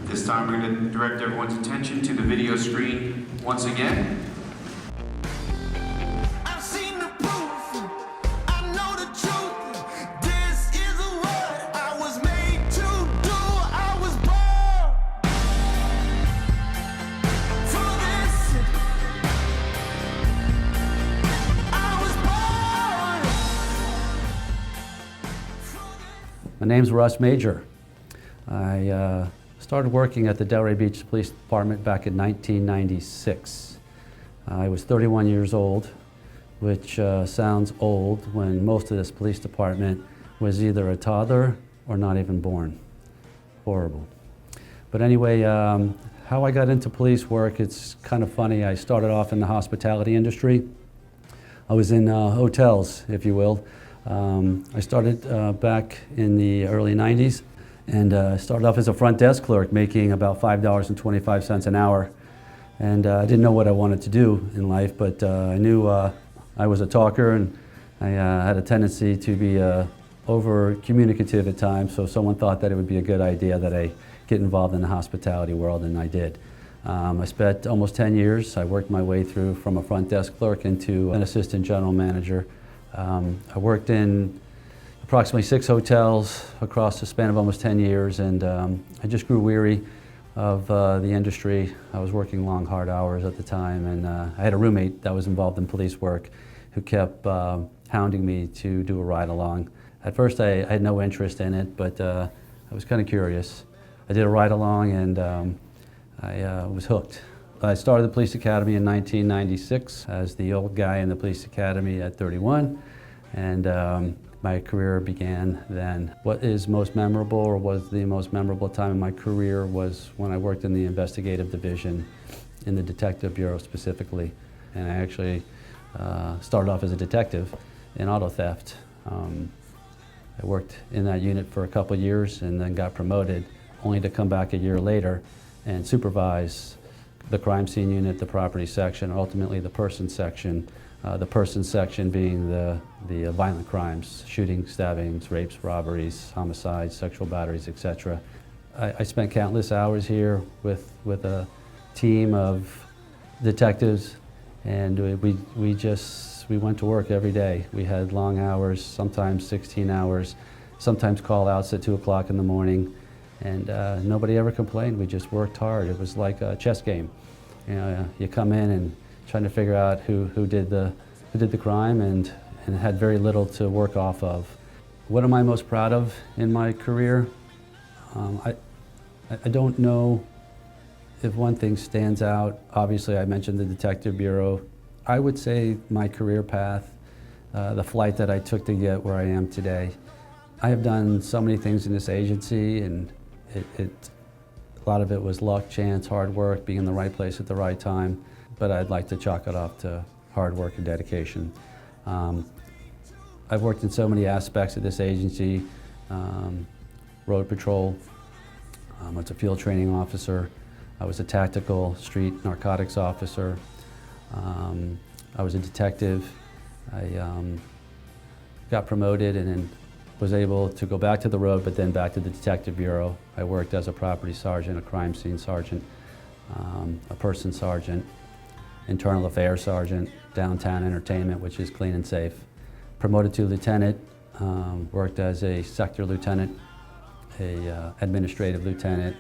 This time we're going to direct everyone's attention to the video screen once again. I've seen the proof, I know the truth. This is what I was made to do. I was born for this. I was born My name's Russ Mager. I started working at the Delray Beach Police Department back in 1996. I was 31 years old, which sounds old when most of this police department was either a toddler or not even born. Horrible. But anyway, how I got into police work, it's kind of funny. I started off in the hospitality industry. I was in hotels, if you will. I started back in the early 90s and started off as a front desk clerk making about $5.25 an hour. And I didn't know what I wanted to do in life, but I knew I was a talker and I had a tendency to be over communicative at times, so someone thought that it would be a good idea that I get involved in the hospitality world, and I did. I spent almost 10 years. I worked my way through from a front desk clerk into an assistant general manager. I worked in approximately 6 hotels across the span of almost 10 years, and I just grew weary of the industry. I was working long, hard hours at the time, and I had a roommate that was involved in police work who kept hounding me to do a ride-along. At first I had no interest in it, but I was kind of curious. I did a ride-along and I was hooked. I started the police academy in 1996 as the old guy in the police academy at 31, and my career began then. What is most memorable, or was the most memorable time in my career, was when I worked in the investigative division in the detective bureau specifically. And I actually started off as a detective in auto theft. I worked in that unit for a couple years and then got promoted, only to come back a year later and supervise the crime scene unit, the property section, ultimately the person section. The person section being the violent crimes, shootings, stabbings, rapes, robberies, homicides, sexual batteries, etc. I spent countless hours here with a team of detectives, and we went to work every day. We had long hours, sometimes 16 hours, sometimes call-outs at 2 o'clock in the morning, and nobody ever complained. We just worked hard. It was like a chess game. You know, you come in and trying to figure out who did the crime, and had very little to work off of. What am I most proud of in my career? I don't know if one thing stands out. Obviously, I mentioned the detective bureau. I would say my career path, the flight that I took to get where I am today. I have done so many things in this agency, and a lot of it was luck, chance, hard work, being in the right place at the right time. But I'd like to chalk it off to hard work and dedication. I've worked in so many aspects of this agency. Road patrol, I was a field training officer. I was a tactical street narcotics officer. I was a detective. I got promoted and then was able to go back to the road, but then back to the detective bureau. I worked as a property sergeant, a crime scene sergeant, a person sergeant, internal affairs sergeant, downtown entertainment, which is clean and safe. Promoted to lieutenant, worked as a sector lieutenant, a administrative lieutenant,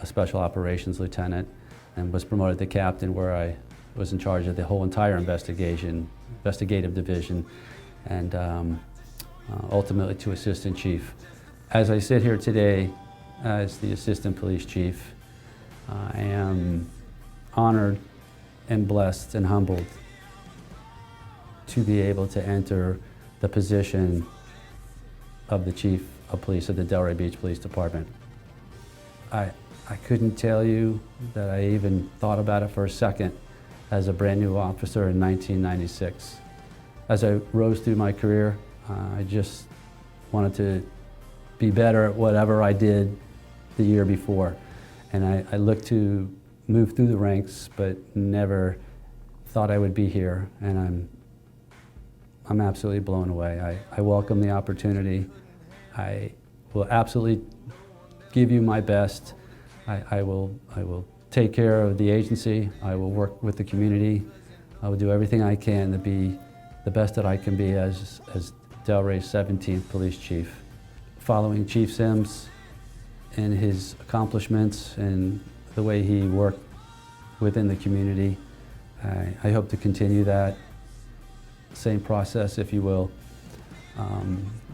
a special operations lieutenant, and was promoted to captain, where I was in charge of the whole entire investigative division, and ultimately to assistant chief. As I sit here today as the assistant police chief, I am honored and blessed and humbled to be able to enter the position of the chief of police of the Delray Beach Police Department. I couldn't tell you that I even thought about it for a second as a brand new officer in 1996. As I rose through my career, I just wanted to be better at whatever I did the year before. And I looked to move through the ranks, but never thought I would be here. And I'm absolutely blown away. I welcome the opportunity. I will absolutely give you my best. I will take care of the agency. I will work with the community. I will do everything I can to be the best that I can be as Delray's 17th police chief. Following Chief Sims and his accomplishments and the way he worked within the community, I hope to continue that same process, if you will.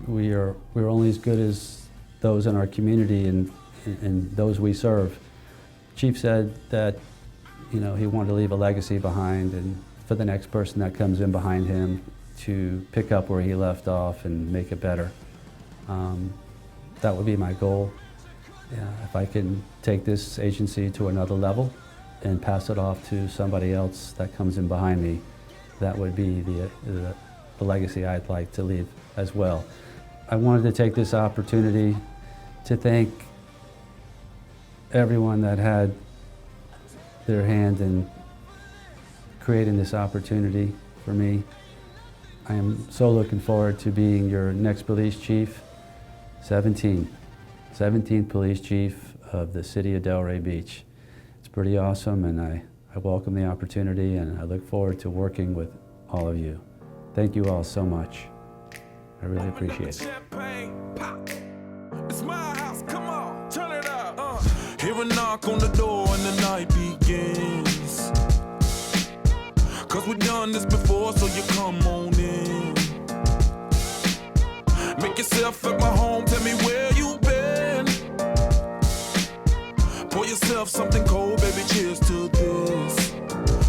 We're only as good as those in our community and those we serve. Chief said that, you know, he wanted to leave a legacy behind, and for the next person that comes in behind him to pick up where he left off and make it better. That would be my goal. If I can take this agency to another level and pass it off to somebody else that comes in behind me, that would be the legacy I'd like to leave as well. I wanted to take this opportunity to thank everyone that had their hand in creating this opportunity for me. I am so looking forward to being your next police chief, 17th police chief of the city of Delray Beach. It's pretty awesome, and I welcome the opportunity, and I look forward to working with all of you. Thank you all so much. I really appreciate it. It's my house, come on, turn it up. Hear a knock on the door and the night begins. Cause we've done this before, so you come on in. Make yourself at my home, tell me where you been. Pour yourself something cold, baby, cheers to this.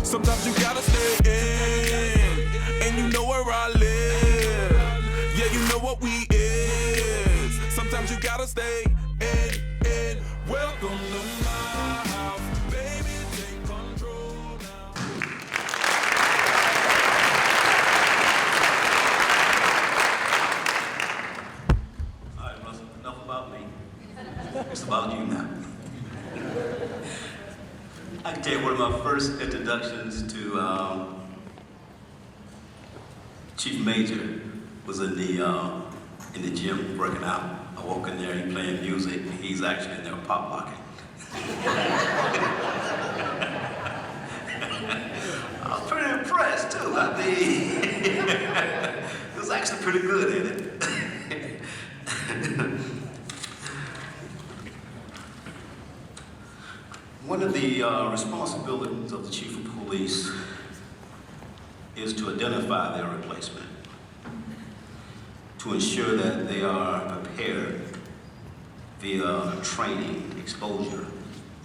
Sometimes you gotta stay in, and you know where I live. Yeah, you know what we is. Sometimes you gotta stay in. Welcome to my house, baby, take control now. All right, Russ, enough about me. It's about you now. I can tell you one of my first introductions to Chief Mager was in the gym working out. I walk in there, he's playing music, and he's actually in there pop locking. I was pretty impressed too. I mean, it was actually pretty good in it. One of the responsibilities of the Chief of Police is to identify their replacement, to ensure that they are prepared via training, exposure,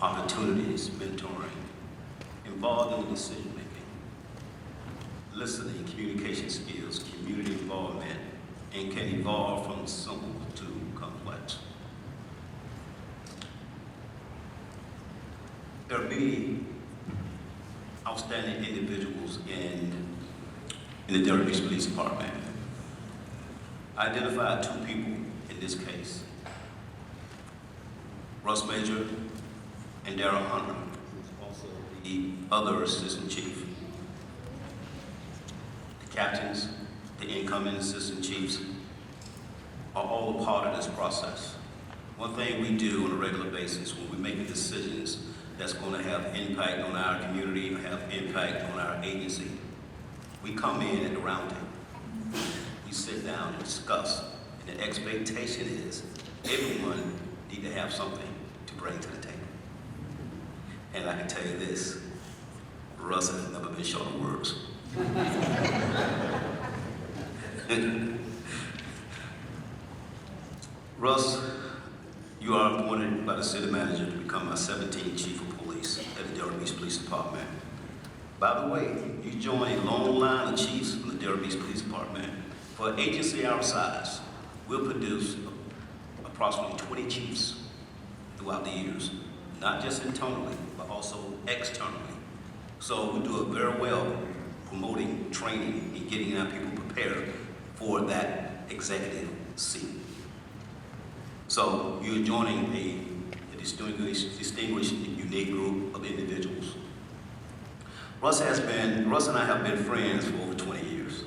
opportunities, mentoring, involved in the decision-making, listening, communication skills, community involvement, and can evolve from simple to complex. There are many outstanding individuals in the Delray Beach Police Department. I identified two people in this case, Russ Mager and Darryl Hunter, who's also the other assistant chief. The captains, the incoming assistant chiefs are all a part of this process. One thing we do on a regular basis when we're making decisions that's going to have impact on our community, have impact on our agency, we come in at the round table. We sit down and discuss, and the expectation is everyone need to have something to bring to the table. And I can tell you this, Russ has never been short of words. Russ, you are appointed by the city manager to become my 17th chief of police at the Delray Beach Police Department. By the way, you join a long line of chiefs from the Delray Beach Police Department. For an agency our size, we'll produce approximately 20 chiefs throughout the years, not just internally, but also externally. So we do it very well promoting, training, and getting our people prepared for that executive seat. So you're joining a distinguished, unique group of individuals. Russ and I have been friends for over 20 years.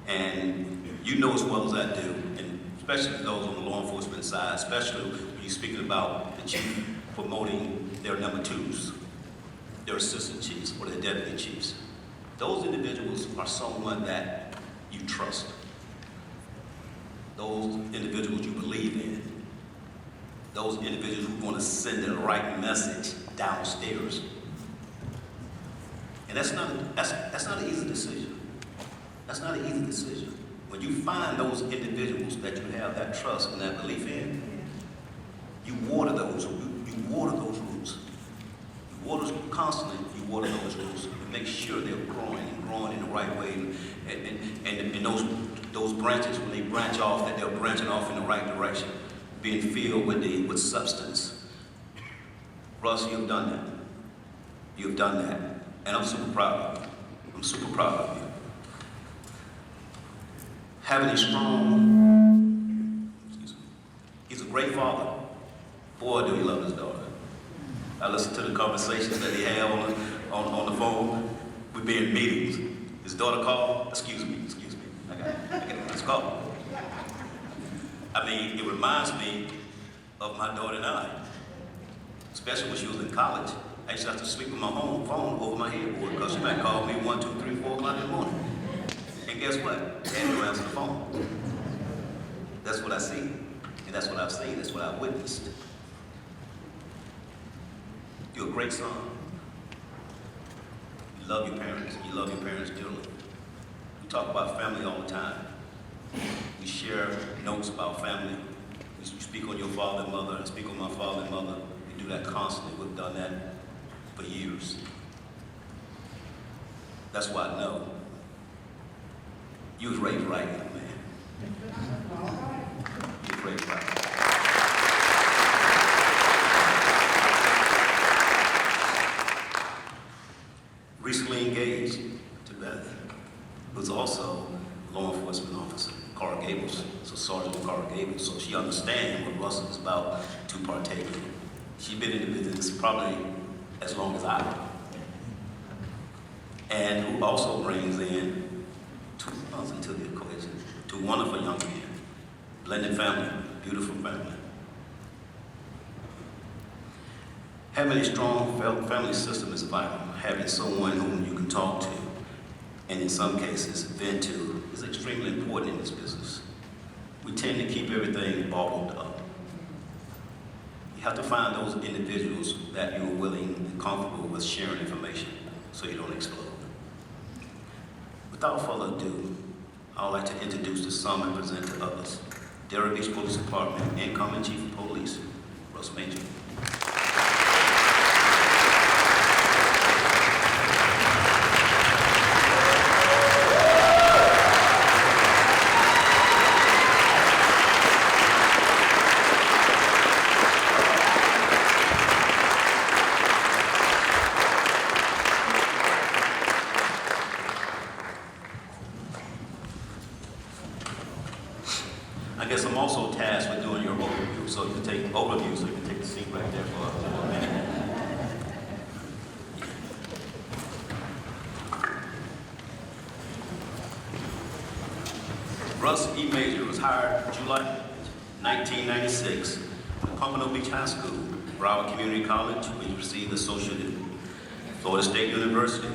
And you know as well as I do, and especially those on the law enforcement side, especially when you're speaking about the chief promoting their number twos, their assistant chiefs, or their deputy chiefs. Those individuals are someone that you trust. Those individuals you believe in. Those individuals who want to send the right message downstairs. And that's not an easy decision. That's not an easy decision. When you find those individuals that you have that trust and that belief in, You water those roots. You water constantly, you water those roots. You make sure they're growing and growing in the right way. And those branches, when they branch off, that they're branching off in the right direction, being filled with substance. Russ, you've done that. You've done that. And I'm super proud of you. I'm super proud of you. Having a strong, he's a great father. Boy, do he love his daughter. I listen to the conversations that he have on the phone. We'd be in meetings. His daughter called, excuse me. I got this call. I mean, it reminds me of my daughter and I, especially when she was in college. I used to have to sleep with my phone over my headboard because she might call me 1, 2, 3, 4 o'clock in the morning. And guess what? Daddy will answer the phone. That's what I see. And that's what I've seen. That's what I've witnessed. You're a great son. You love your parents. You love your parents dearly. We talk about family all the time. We share notes about family. You speak on your father and mother. I speak on my father and mother. We do that constantly. We've done that for years. That's why I know you was raised right, young man. You was raised right. Recently engaged to Beth, who's also a law enforcement officer, Carl Gables, so Sergeant Carl Gables, so she understands what Russell is about to partake in. She's been in the business probably as long as I have. And who also brings in two sons into the equation, two wonderful young men, blended family, beautiful family. Having a strong family system is vital. Having someone whom you can talk to, and in some cases, vent to, is extremely important in this business. We tend to keep everything bottled up. You have to find those individuals that you're willing and comfortable with sharing information so you don't explode. Without further ado, I would like to introduce to some and present to others, Delray Beach Police Department incoming Chief of Police, Russ Mager. I guess I'm also tasked with doing your overview, so you can take the seat right there for a minute. Russ E. Mager was hired July 1996 at Pompano Beach High School, Broward Community College, where he received associate at Florida State University,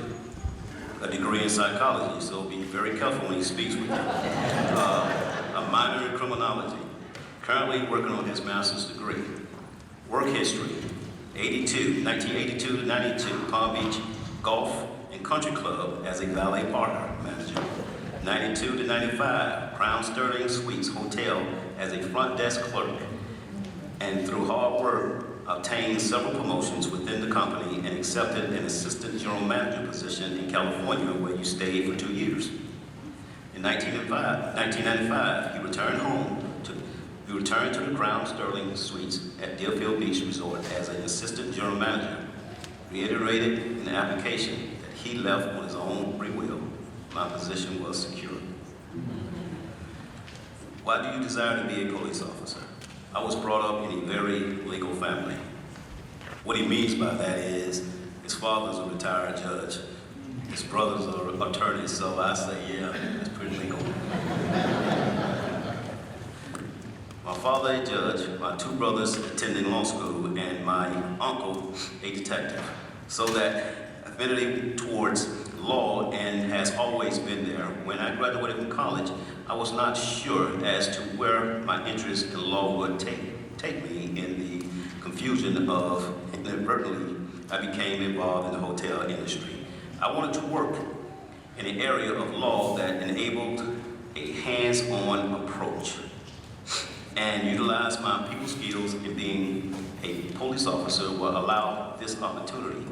a degree in psychology, so be very careful when he speaks with you. A minor in criminology, currently working on his master's degree. Work history, 1982 to 92, Palm Beach Golf and Country Club as a valet parker manager. 92 to 95, Crown Sterling Suites Hotel as a front desk clerk. And through hard work, obtained several promotions within the company and accepted an assistant general manager position in California, where you stayed for 2 years. In 1995, he returned to the Crown Sterling Suites at Deerfield Beach Resort as an assistant general manager, reiterated in the application that he left on his own free will. My position was secure. Why do you desire to be a police officer? I was brought up in a very legal family. What he means by that is his father's a retired judge. His brothers are attorneys, so I say, yeah, it's pretty legal. My father a judge, my two brothers attending law school, and my uncle a detective. So that affinity towards law and has always been there. When I graduated from college, I was not sure as to where my interest in law would take me in the confusion of inadvertently I became involved in the hotel industry. I wanted to work in an area of law that enabled a hands-on approach. and utilize my people skills in being a police officer will allow this opportunity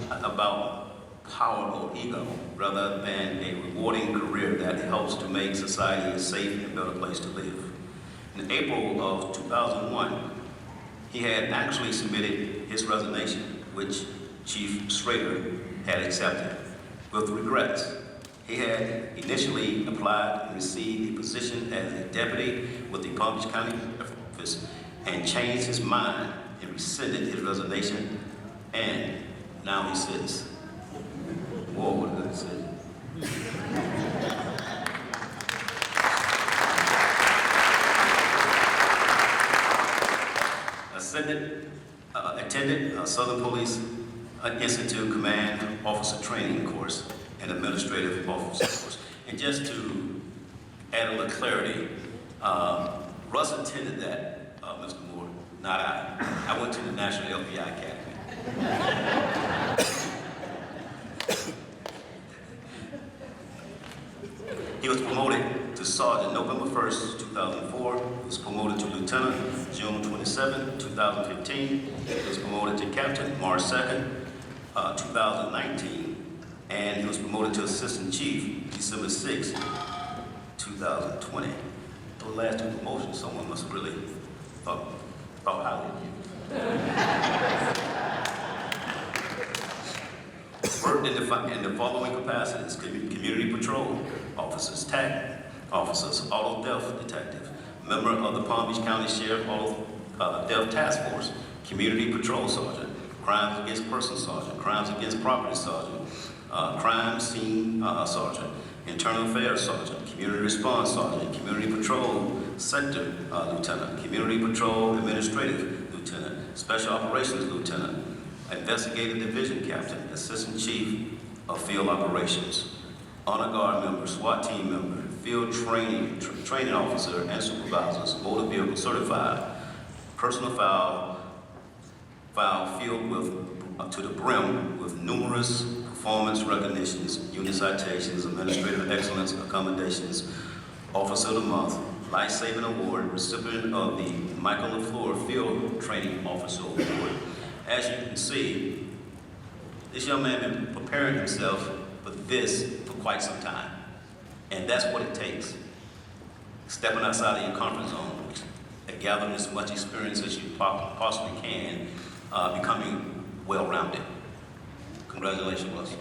about power or ego rather than a rewarding career that helps to make society a safe and better place to live. In April of 2001, he had actually submitted his resignation, which Chief Schrader had accepted with regrets. He had initially applied and received a position as a deputy with the Palm Beach County Office and changed his mind and rescinded his resignation, and now he sits. Whoa, what a good decision. Attended Southern Police Institute Command Officer Training course and Administrative Officer course. And just to add a little clarity, Russ attended that, Mr. Moore, not I. I went to the National FBI Academy. He was promoted to Sergeant November 1st, 2004. He was promoted to Lieutenant June 27, 2015. He was promoted to Captain March 2nd, 2019. And he was promoted to Assistant Chief December 6, 2020. The last two promotions, someone must have really thought highly of you. Worked in the following capacities: community patrol officers, TAC officers, auto theft detective, member of the Palm Beach County Sheriff Auto Theft Task Force, community patrol sergeant, crimes against persons sergeant, crimes against property sergeant, crime scene sergeant, internal affairs sergeant, community response sergeant, community patrol sector lieutenant, community patrol administrative lieutenant, special operations lieutenant, investigative division captain, assistant chief of field operations, honor guard member, SWAT team member, field training officer and supervisors, motor vehicle certified, personal file filled with to the brim with numerous performance recognitions, unit citations, administrative excellence accommodations, officer of the month, life-saving award, recipient of the Michael LaFleur Field Training Officer Award. As you can see, this young man has been preparing himself for this for quite some time. And that's what it takes. Stepping outside of your comfort zone and gathering as much experience as you possibly can, becoming well-rounded. Congratulations, Russ.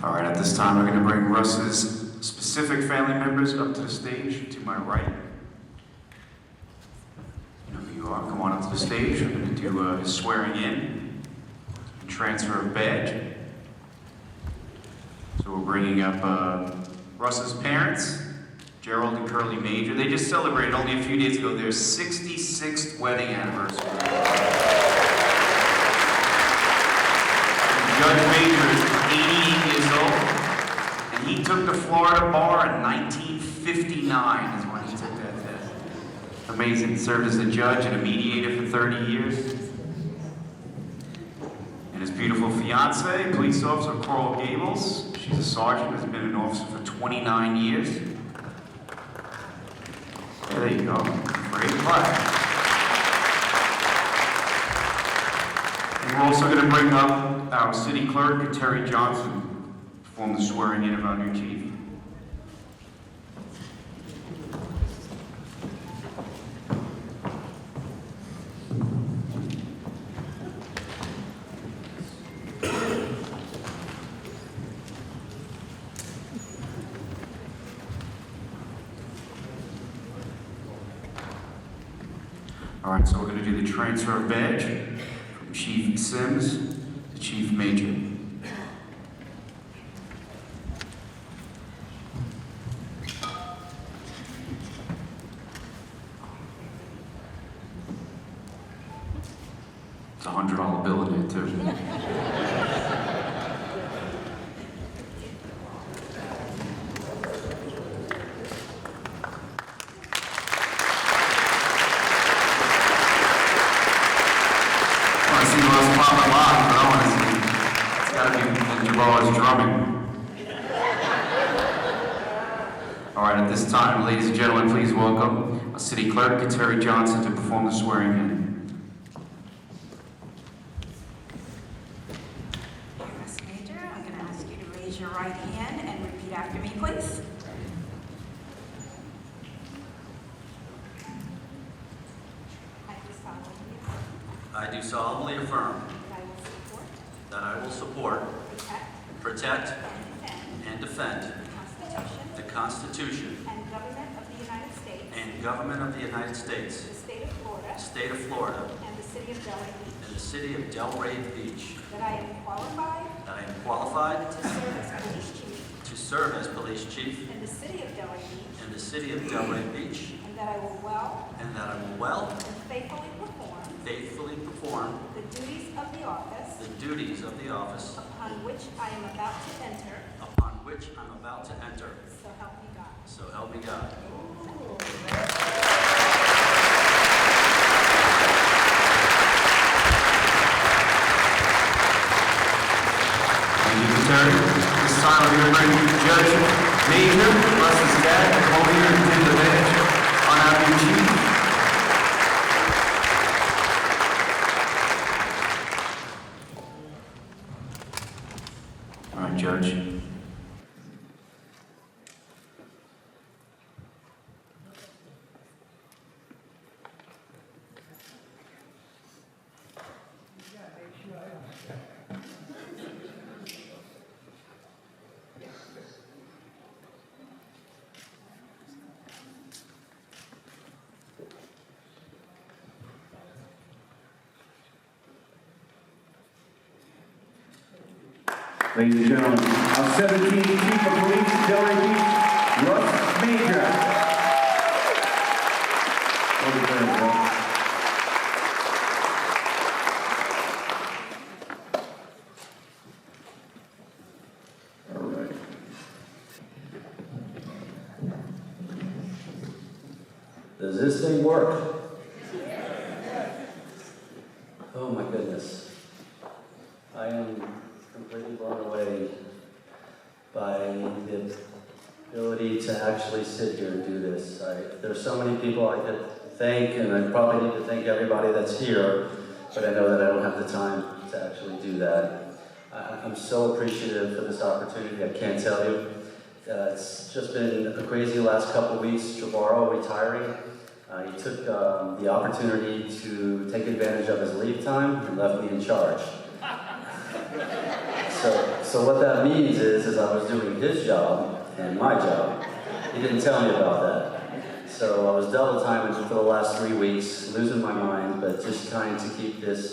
All right, at this time, we're going to bring Russ's specific family members up to the stage to my right. You know who you are. Come on up to the stage. We're going to do his swearing in and transfer of badge. So we're bringing up Russ's parents, Gerald and Curly Mager. They just celebrated only a few days ago their 66th wedding anniversary. Judge Mager is 88 years old, and he took the Florida bar in 1959 is when he took that test. Amazing. He served as a judge and a mediator for 30 years. And his beautiful fiance, police officer Coral Gables. She's a sergeant, has been an officer for 29 years. Yeah, there you go. Great clap. And we're also going to bring up our city clerk, Terry Johnson, to perform the swearing in of our new chief. All right, so we're going to do the transfer of badge from Chief Sims to Chief Mager. It's a $100 bill in it, too. Javaro's popping live, but I want to see. It's got to be Javaro's drumming. All right, at this time, ladies and gentlemen, please welcome City Clerk Terry Johnson to perform the swearing-in. Chief Russ Mager, I'm going to ask you to raise your right hand and repeat after me, please. I do solemnly affirm That I will support, that I will support, protect, protect, and defend and defend the the Constitution Constitution and government of the United States, and government of the United States, the state of Florida, the state of Florida, and the city of Delray Beach. and the city of Delray Beach, That I am qualified that I am qualified to serve as police chief to serve as police chief in the city of Delray Beach, in the city of Delray Beach, and that I will well and that I will well and faithfully perform the duties of the office upon which I am about to enter. So help me God. So help me God. Thank you, Terry. This time, we're going to bring Judge Mager, Russ's dad, over here to the bench on our new chief. All right, Judge. Ladies and gentlemen, our 17th Chief of Police, Delray Beach, Russ Mager. Over there, Russ. All right. Does this thing work? Oh my goodness. I am completely blown away by the ability to actually sit here and do this. There's so many people I could thank, and I probably need to thank everybody that's here, but I know that I don't have the time to actually do that. I'm so appreciative for this opportunity, I can't tell you. It's just been a crazy last couple weeks. Javaro retiring. He took the opportunity to take advantage of his leave time and left me in charge. So what that means is I was doing his job and my job. He didn't tell me about that. So I was double timing for the last 3 weeks, losing my mind, but just trying to keep this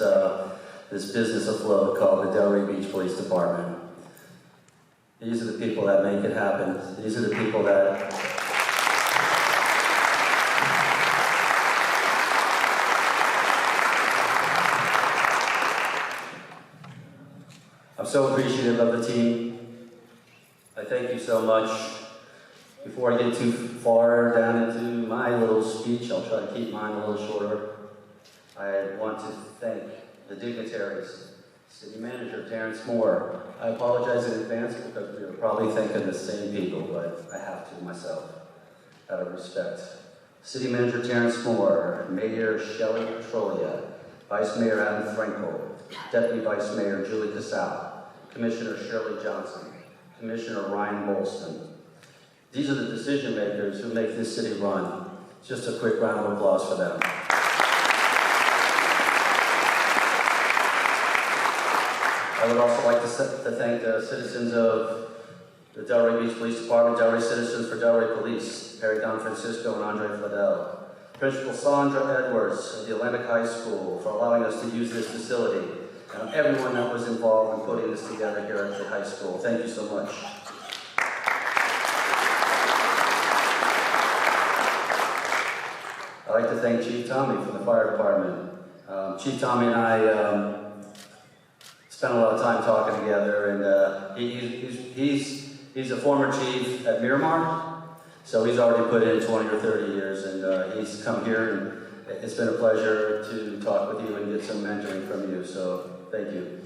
business afloat called the Delray Beach Police Department. These are the people that make it happen. These are the people that I'm so appreciative of the team. I thank you so much. Before I get too far down into my little speech, I'll try to keep mine a little shorter. I want to thank the dignitaries, City Manager Terrence Moore. I apologize in advance because we are probably thinking the same people, but I have to myself, out of respect. City Manager Terrence Moore, Mayor Shelley Petrolia, Vice Mayor Adam Frankel, Deputy Vice Mayor Julie Casal, Commissioner Shirley Johnson, Commissioner Ryan Molston. These are the decision makers who make this city run. Just a quick round of applause for them. I would also like to thank the citizens of the Delray Beach Police Department, Delray Citizens for Delray Police, Perry Don Francisco and Andre Fladell, Principal Sandra Edwards of the Atlantic High School for allowing us to use this facility, and everyone that was involved in putting this together here at the high school. Thank you so much. I'd like to thank Chief Tommy from the fire department. Chief Tommy and I spent a lot of time talking together, and he's a former chief at Miramar, so he's already put in 20 or 30 years, and he's come here It's been a pleasure to talk with you and get some mentoring from you, so thank you.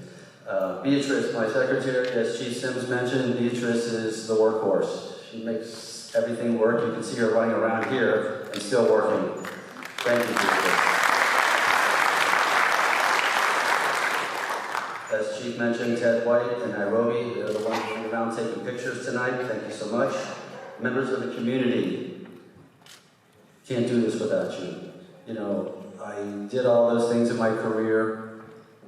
Beatrice, my secretary, as Chief Sims mentioned, Beatrice is the workhorse. She makes everything work. You can see her running around here and still working. Thank you, Beatrice. As Chief mentioned, Ted White and Nairobi, they're the ones running around taking pictures tonight. Thank you so much. Members of the community, can't do this without you. You know, I did all those things in my career,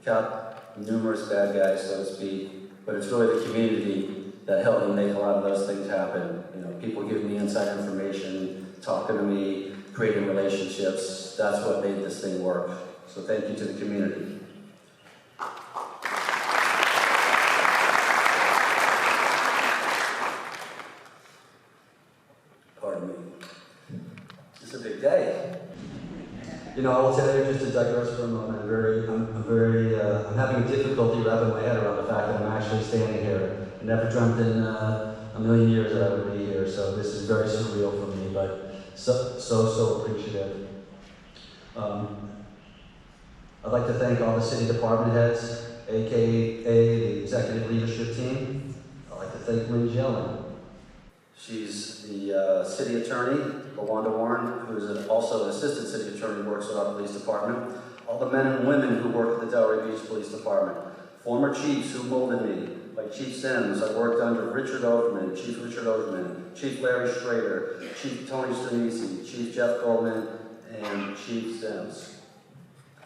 got numerous bad guys, so to speak, but it's really the community that helped me make a lot of those things happen. You know, people giving me inside information, talking to me, creating relationships. That's what made this thing work. So thank you to the community. Pardon me. It's a big day. You know, I will tell you, just to digress for a moment, I'm having difficulty wrapping my head around the fact that I'm actually standing here. I never dreamt in a million years that I would be here, so this is very surreal for me, but so appreciative. I'd like to thank all the city department heads, aka the executive leadership team. I'd like to thank Lynn Gillen. She's the city attorney, LaWanda Warren, who is also an assistant city attorney, works at our police department. All the men and women who work at the Delray Beach Police Department. Former chiefs who molded me, like Chief Sims. I worked under Richard Overman, Chief Richard Overman, Chief Larry Schrader, Chief Tony Stranisi, Chief Jeff Goldman, and Chief Sims.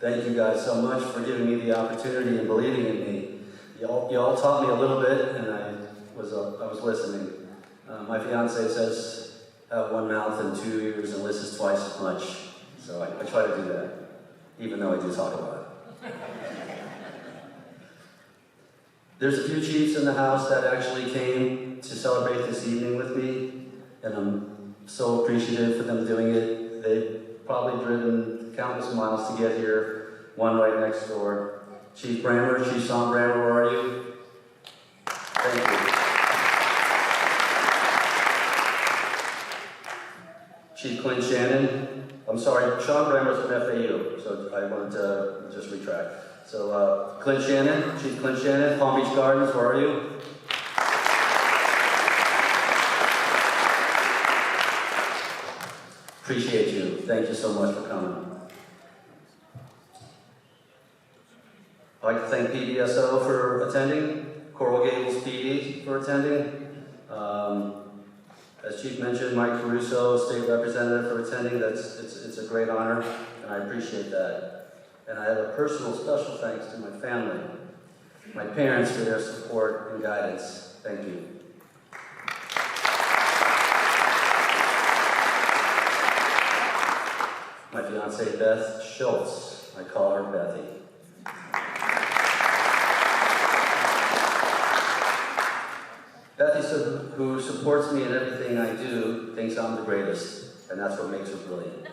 Thank you guys so much for giving me the opportunity and believing in me. Y'all taught me a little bit, and I was listening. My fiance says, have one mouth and 2 ears and listens twice as much. So I try to do that, even though I do talk a lot. There's a few chiefs in the house that actually came to celebrate this evening with me, and I'm so appreciative for them doing it. They've probably driven countless miles to get here, one right next door. Chief Brammer, Chief Sam Brammer, where are you? Thank you. Chief Clint Shannon, I'm sorry, Sean Brammer's from FAU, so I wanted to just retract. So Clint Shannon, Chief Clint Shannon, Palm Beach Gardens, where are you? Appreciate you. Thank you so much for coming. I'd like to thank PDSO for attending, Coral Gables PD for attending. As Chief mentioned, Mike Caruso, State Representative, for attending. It's a great honor, and I appreciate that. And I have a personal special thanks to my family, my parents for their support and guidance. Thank you. My fiancée, Beth Schultz. I call her Bethy. Bethy, who supports me in everything I do, thinks I'm the greatest, and that's what makes her brilliant.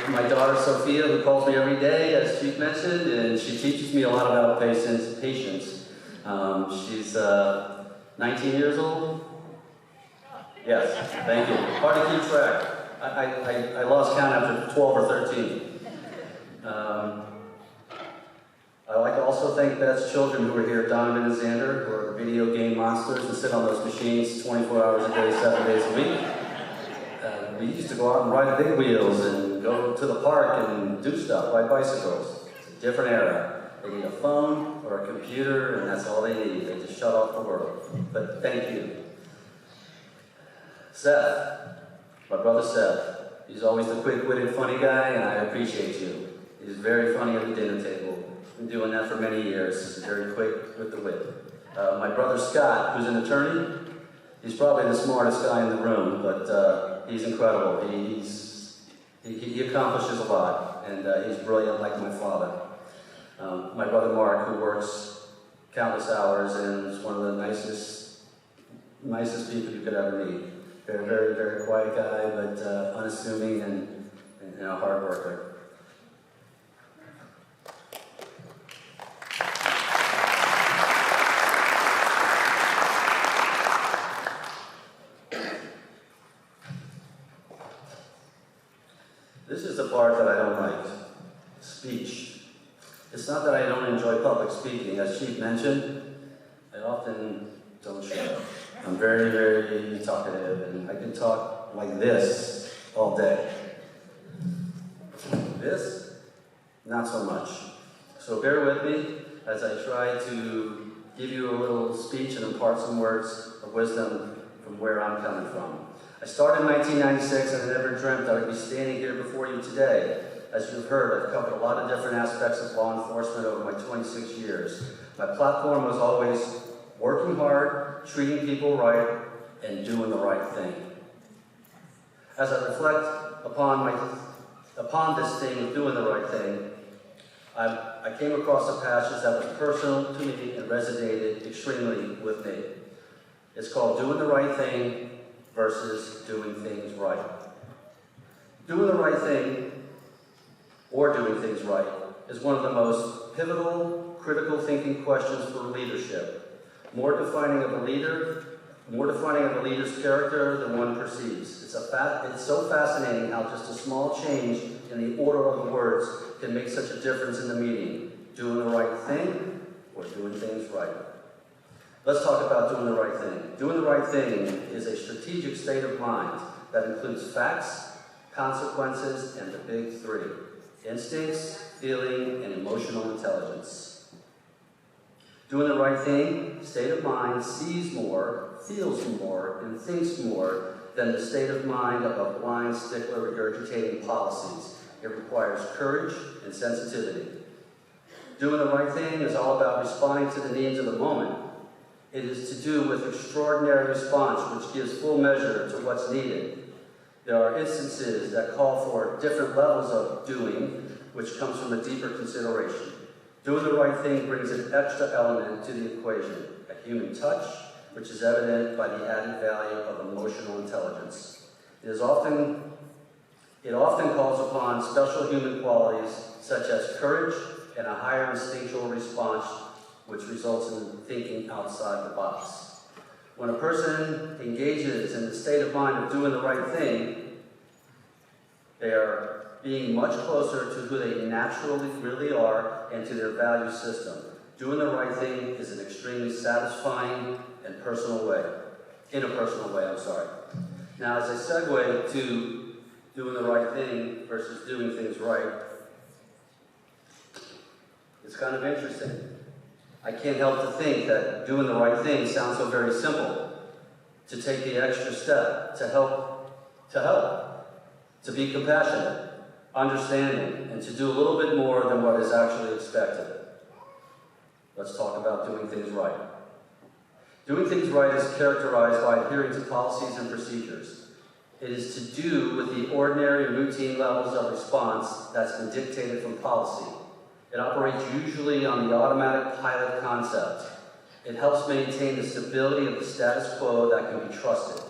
My daughter, Sophia, who calls me every day, as Chief mentioned, and she teaches me a lot about patience. She's 19 years old. Yes, thank you. Hard to keep track. I lost count after 12 or 13. I'd like to also thank Beth's children who are here, Donovan and Xander, who are video game monsters and sit on those machines 24 hours a day, 7 days a week. We used to go out and ride big wheels and go to the park and do stuff, ride bicycles. It's a different era. They need a phone or a computer, and that's all they need. They just shut off the world. But thank you. Seth, my brother Seth. He's always the quick-witted, funny guy, and I appreciate you. He's very funny at the dinner table. Been doing that for many years. He's very quick with the wit. My brother Scott, who's an attorney. He's probably the smartest guy in the room, but he's incredible. He accomplishes a lot, and he's brilliant like my father. My brother Mark, who works countless hours and is one of the nicest people you could ever meet. Very, very, very quiet guy, but unassuming and a hard worker. This is the part that I don't like. Speech. It's not that I don't enjoy public speaking. As Chief mentioned, I often don't show. I'm very, very talkative, and I can talk like this all day. This, not so much. So bear with me as I try to give you a little speech and impart some words of wisdom from where I'm coming from. I started in 1996 and I never dreamt I would be standing here before you today. As you've heard, I've covered a lot of different aspects of law enforcement over my 26 years. My platform was always working hard, treating people right, and doing the right thing. As I reflect upon this thing of doing the right thing, I came across a passage that was personal to me and resonated extremely with me. It's called Doing the Right Thing versus Doing Things Right. Doing the right thing, or doing things right, is one of the most pivotal, critical thinking questions for leadership. More defining of a leader's character than one perceives. It's so fascinating how just a small change in the order of the words can make such a difference in the meaning. Doing the right thing, or doing things right. Let's talk about doing the right thing. Doing the right thing is a strategic state of mind that includes facts, consequences, and the big three: instincts, feeling, and emotional intelligence. Doing the right thing, state of mind, sees more, feels more, and thinks more than the state of mind of a blind stickler regurgitating policies. It requires courage and sensitivity. Doing the right thing is all about responding to the needs of the moment. It is to do with extraordinary response, which gives full measure to what's needed. There are instances that call for different levels of doing, which comes from a deeper consideration. Doing the right thing brings an extra element to the equation, a human touch, which is evident by the added value of emotional intelligence. It often calls upon special human qualities such as courage and a higher instinctual response, which results in thinking outside the box. When a person engages in the state of mind of doing the right thing, they are being much closer to who they naturally really are and to their value system. Doing the right thing is an extremely satisfying and personal way. In a personal way, I'm sorry. Now, as I segue to doing the right thing versus doing things right, it's kind of interesting. I can't help to think that doing the right thing sounds so very simple. To take the extra step, to help, to be compassionate, understanding, and to do a little bit more than what is actually expected. Let's talk about doing things right. Doing things right is characterized by adhering to policies and procedures. It is to do with the ordinary and routine levels of response that's been dictated from policy. It operates usually on the automatic pilot concept. It helps maintain the stability of the status quo that can be trusted.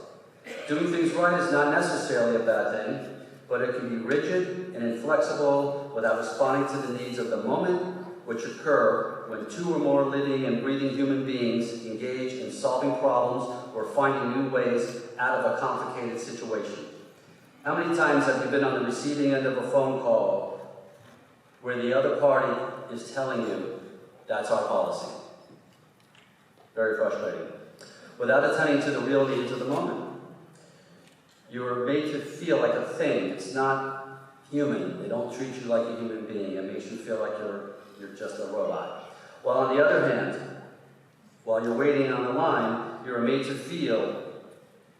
Doing things right is not necessarily a bad thing, but it can be rigid and inflexible without responding to the needs of the moment, which occur when two or more living and breathing human beings engage in solving problems or finding new ways out of a complicated situation. How many times have you been on the receiving end of a phone call where the other party is telling you, that's our policy? Very frustrating. Without attending to the real needs of the moment. You are made to feel like a thing. It's not human. They don't treat you like a human being. It makes you feel like you're just a robot. While on the other hand, while you're waiting on the line, you're made to feel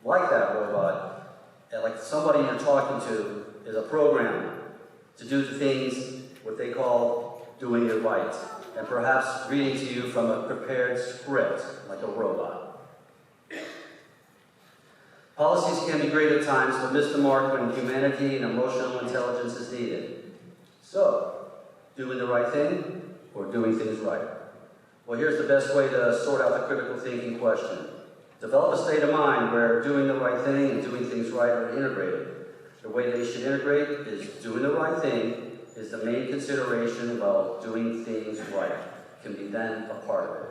like that robot, and like somebody you're talking to is a program to do the things, what they call doing it right, and perhaps reading to you from a prepared script, like a robot. Policies can be great at times, but miss the mark when humanity and emotional intelligence is needed. So, doing the right thing or doing things right? Well, here's the best way to sort out the critical thinking question. Develop a state of mind where doing the right thing and doing things right are integrated. The way they should integrate is doing the right thing is the main consideration, while doing things right can be then a part of it.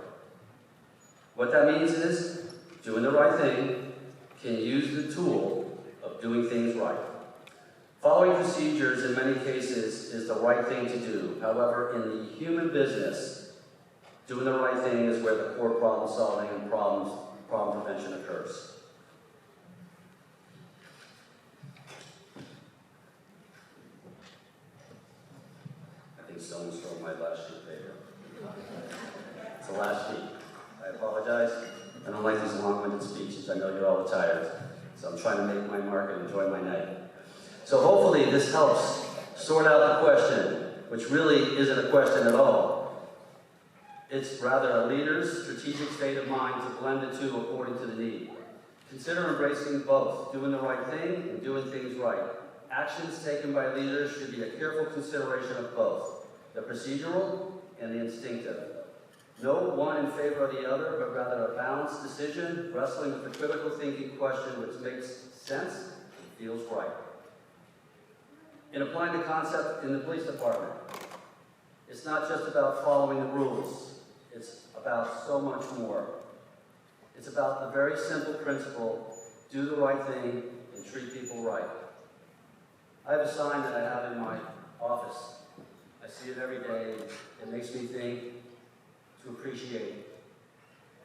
What that means is doing the right thing can use the tool of doing things right. Following procedures in many cases is the right thing to do. However, in the human business, doing the right thing is where the core problem solving and problem prevention occurs. I think someone stole my last sheet of paper. It's the last sheet. I apologize. I don't like these long-winded speeches. I know you're all tired. So I'm trying to make my mark and enjoy my night. So hopefully this helps sort out the question, which really isn't a question at all. It's rather a leader's strategic state of mind to blend the two according to the need. Consider embracing both, doing the right thing and doing things right. Actions taken by leaders should be a careful consideration of both, the procedural and the instinctive. No one in favor of the other, but rather a balanced decision, wrestling with the critical thinking question which makes sense and feels right. In applying the concept in the police department, it's not just about following the rules. It's about so much more. It's about the very simple principle, do the right thing and treat people right. I have a sign that I have in my office. I see it every day. It makes me think to appreciate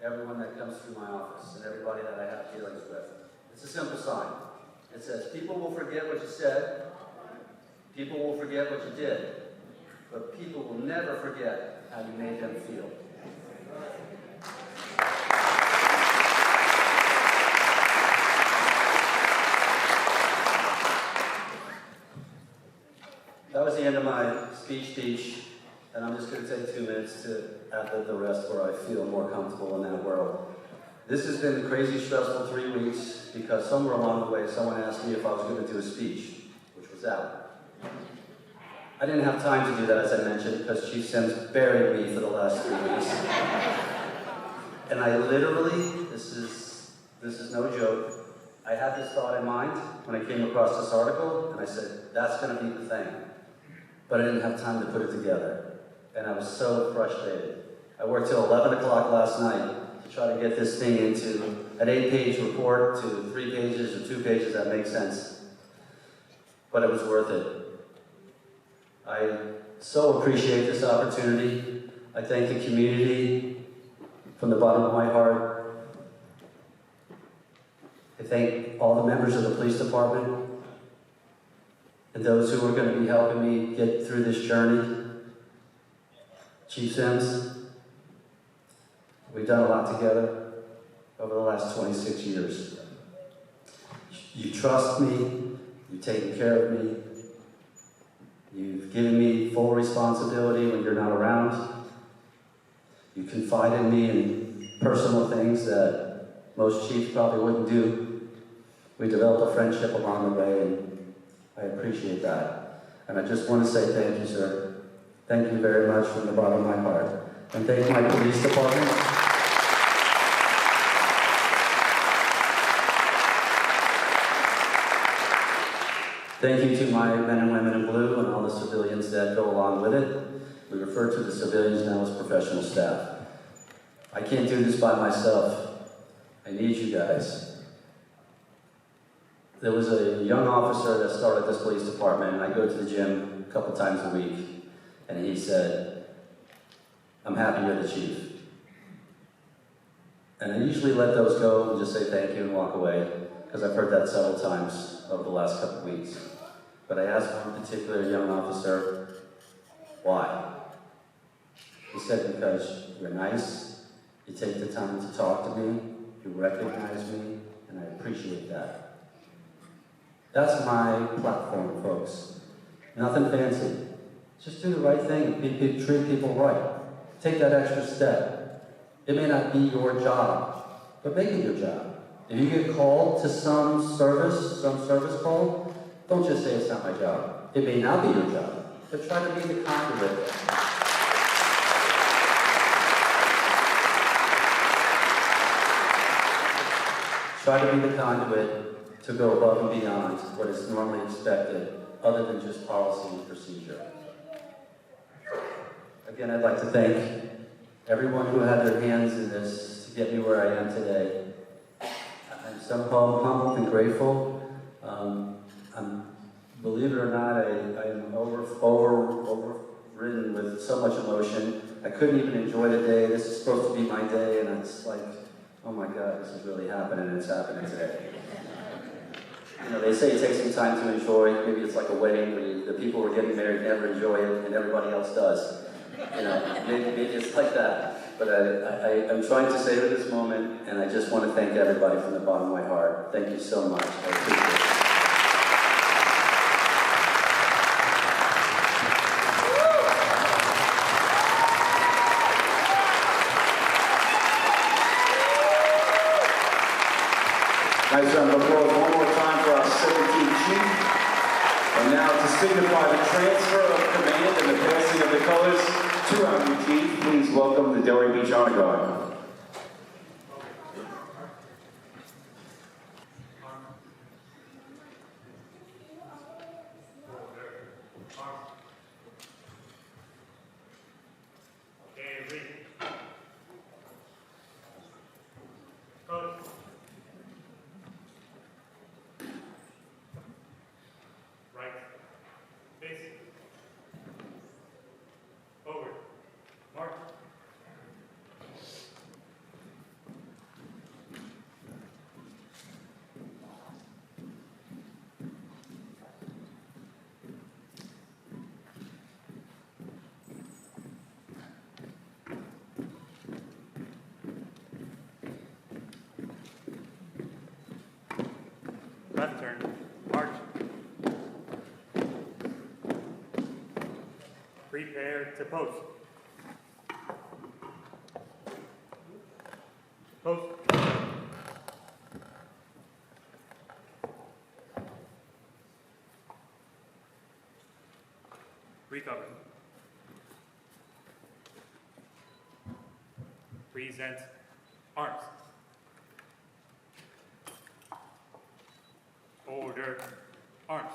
everyone that comes through my office and everybody that I have dealings with. It's a simple sign. It says, people will forget what you said, people will forget what you did, but people will never forget how you made them feel. That was the end of my speech, and I'm just going to take 2 minutes to add the rest where I feel more comfortable in that world. This has been a crazy, stressful 3 weeks because somewhere along the way someone asked me if I was going to do a speech, which was out. I didn't have time to do that, as I mentioned, because Chief Sims buried me for the last 3 weeks. And I literally, this is no joke, I had this thought in mind when I came across this article, and I said, that's going to be the thing. But I didn't have time to put it together. And I was so frustrated. I worked till 11 o'clock last night to try to get this thing into an 8-page report to 3 pages or 2 pages that makes sense. But it was worth it. I so appreciate this opportunity. I thank the community from the bottom of my heart. I thank all the members of the police department and those who are going to be helping me get through this journey. Chief Sims, we've done a lot together over the last 26 years. You trust me, you've taken care of me, you've given me full responsibility when you're not around. You confide in me in personal things that most chiefs probably wouldn't do. We developed a friendship along the way, and I appreciate that. And I just want to say thank you, sir. Thank you very much from the bottom of my heart. And thank my police department. Thank you to my men and women in blue and all the civilians that go along with it. We refer to the civilians now as professional staff. I can't do this by myself. I need you guys. There was a young officer that started this police department, and I go to the gym a couple times a week. And he said, I'm happy you're the chief. And I usually let those go and just say thank you and walk away, because I've heard that several times over the last couple of weeks. But I asked one particular young officer, why? He said, because you're nice, you take the time to talk to me, you recognize me, and I appreciate that. That's my platform, folks. Nothing fancy. Just do the right thing, treat people right. Take that extra step. It may not be your job, but make it your job. If you get called to some service call, don't just say it's not my job. It may not be your job, but try to be the conduit. Try to be the conduit to go above and beyond what is normally expected, other than just policy and procedure. Again, I'd like to thank everyone who had their hands in this to get me where I am today. I'm so humbled and grateful. I'm Believe it or not, I'm overridden with so much emotion. I couldn't even enjoy the day. This is supposed to be my day, and it's like, oh my God, this is really happening, and it's happening today. You know, they say it takes some time to enjoy. Maybe it's like a wedding where the people who are getting married never enjoy it, and everybody else does. You know, maybe it's like that. But I'm trying to savor this moment, and I just want to thank everybody from the bottom of my heart. Thank you so much. I appreciate it. Nice round of applause one more time for our 17th Chief. And now to signify the transfer of command and the passing of the colors to our new Chief, please welcome the Delray Beach Honor Guard. Okay, read. Colors. Right. Face. Forward. March. Left turn. March. Prepare to post. Post. Recover. Present arms. Order arms.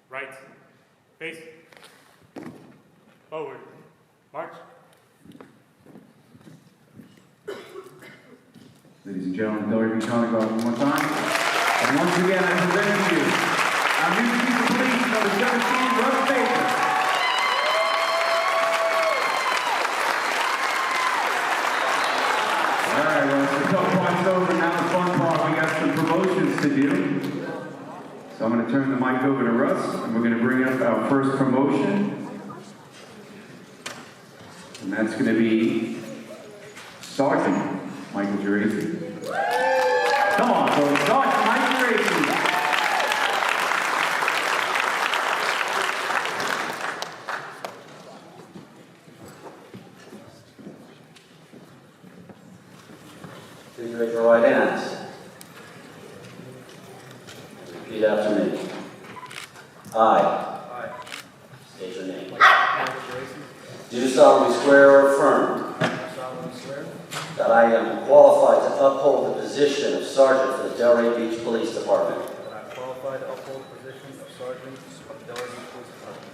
Right. Face. Forward. March. Ladies and gentlemen, Delray Beach Honor Guard one more time. And once again, I present to you our new Chief of Police, number 17, Russ Mager. All right, well, the tough part's over. Now the fun part, we got some promotions to do. So I'm going to turn the mic over to Russ, and we're going to bring up our first promotion. And that's going to be Sergeant Michael Geraci. Come on, folks. Sergeant Michael Geraci. Please raise your right hands. Repeat after me. I. State your name. Do solemnly swear or affirm that I am qualified to uphold the position of Sergeant for the Delray Beach Police Department.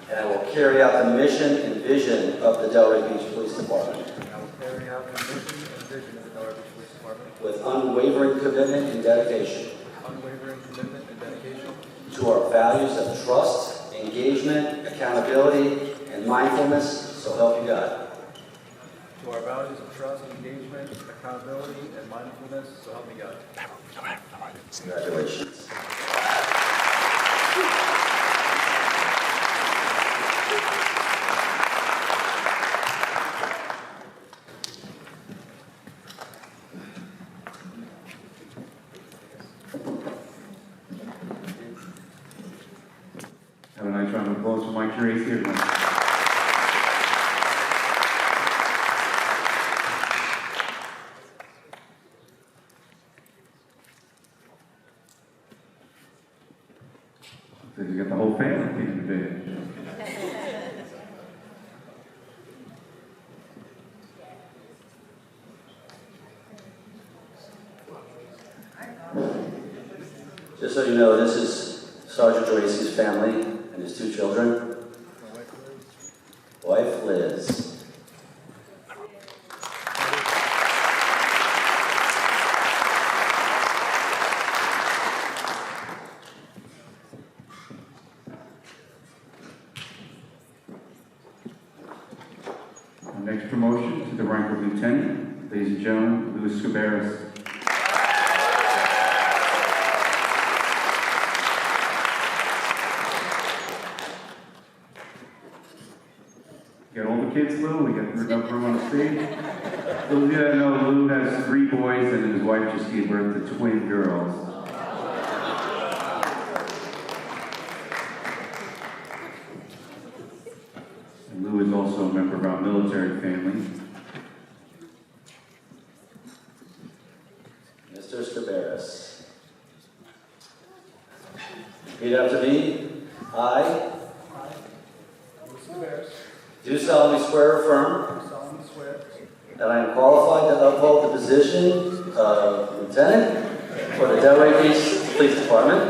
And I will carry out the mission and vision of the Delray Beach Police Department. With unwavering commitment and dedication. To our values of trust, engagement, accountability, and mindfulness, so help you God. To our values of trust, engagement, accountability, and mindfulness, so help me God. Congratulations. Have a nice round of applause for Mike Geraci here tonight. So you got the whole family taking advantage. Just so you know, this is Sergeant Geraci's family and his two children. Wife Liz. Lieutenant, ladies and gentlemen, Louis Scabaris. Got all the kids, Lou? We got enough room on the stage? Those of you that know, Lou has 3 boys and his wife just gave birth to twin girls. And Lou is also a member of our military family. Mr. Scabaris. Repeat after me. I do solemnly swear or affirm that I am qualified to uphold the position of Lieutenant for the Delray Beach Police Department.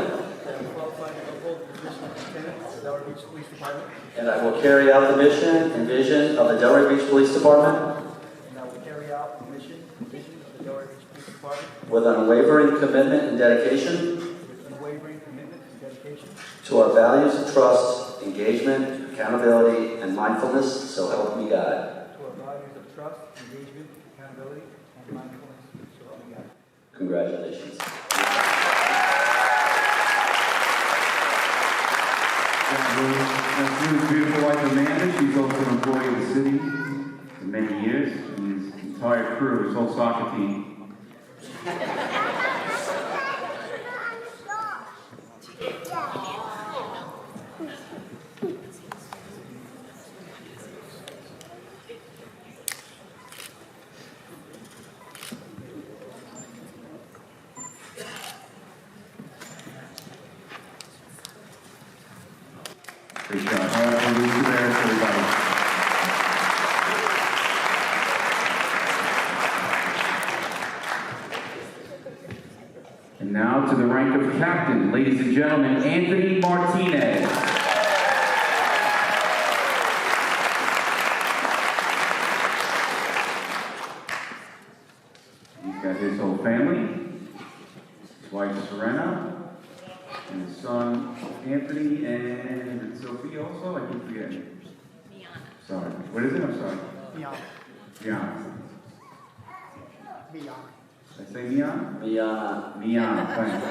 And I will carry out the mission and vision of the Delray Beach Police Department with unwavering commitment and dedication to our values of trust, engagement, accountability, and mindfulness, so help me God. To our values of trust, engagement, accountability, and mindfulness, so help me God. Congratulations. That's Lou's beautiful wife Amanda. She's also an employee of the city for many years, and his entire crew, his whole soccer team. Great job. All right, we'll move to there, everybody. And now to the rank of captain, ladies and gentlemen, Anthony Martinez. He's got his whole family, his wife Serena, and his son Anthony, and Sophia also, I keep forgetting. Sorry, what is it? I'm sorry. Miana. Did I say Miana? Miana, thanks.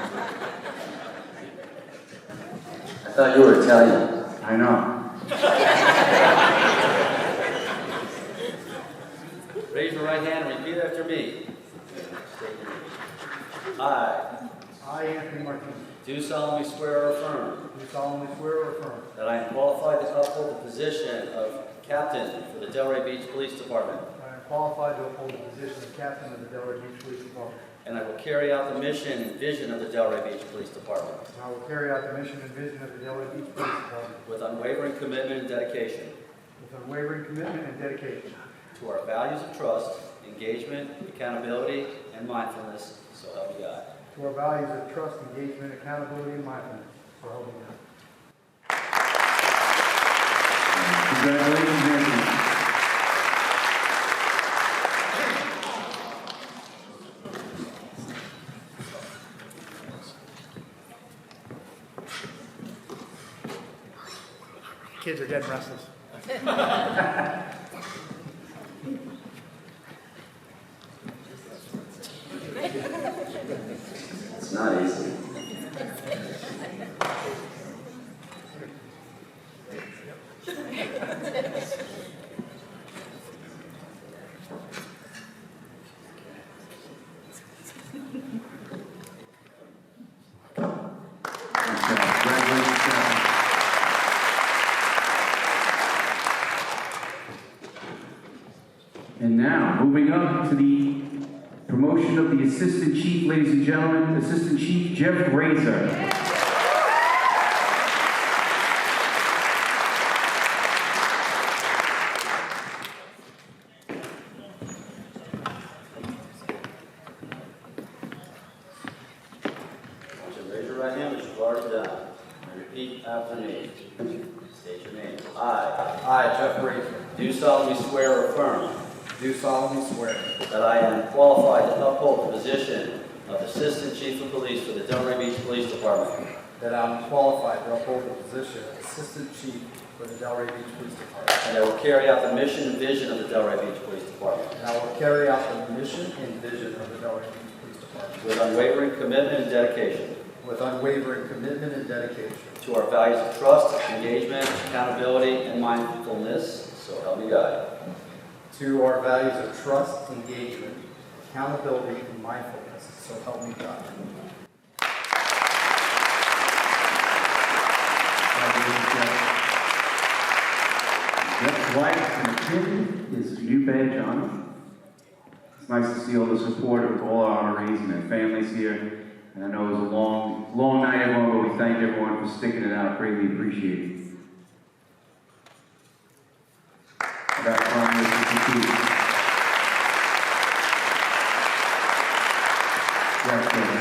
I thought you were Italian. I know. Raise your right hand and repeat after me. I, Anthony Martinez, Do solemnly swear or affirm do solemnly swear or affirm that I am qualified to uphold the position of Captain for the Delray Beach Police Department, that I am qualified to uphold the position of Captain of the Delray Beach Police Department, and I will carry out the mission and vision of the Delray Beach Police Department and I will carry out the mission and vision of the Delray Beach Police Department with unwavering commitment and dedication with unwavering commitment and dedication to our values of trust, engagement, accountability, and mindfulness, so help me God. to our values of trust, engagement, accountability, and mindfulness, so help me God. Congratulations, Anthony. Kids are getting restless. It's not easy. And now, moving up to the promotion of the Assistant Chief, ladies and gentlemen, Assistant Chief Jeff Razor. Raise your right hand, which you've already done, and repeat after me. State your name. I, Jeff Razor, do solemnly swear or affirm Do solemnly swear that I am qualified to uphold the position of Assistant Chief of Police for the Delray Beach Police Department, that I'm qualified to uphold the position of Assistant Chief for the Delray Beach Police Department. And I will carry out the mission and vision of the Delray Beach Police Department And I will carry out the mission and vision of the Delray Beach Police Department with unwavering commitment and dedication with unwavering commitment and dedication to our values of trust, engagement, accountability, and mindfulness. So help me God. to our values of trust, engagement, accountability, and mindfulness. So help me God. Jeff's wife and kid is new badge on him. It's nice to see all the support of all our honorees and their families here. And I know it was a long night, everyone, but we thank everyone for sticking it out. Greatly appreciated. I got Prime Minister Chief. Yes,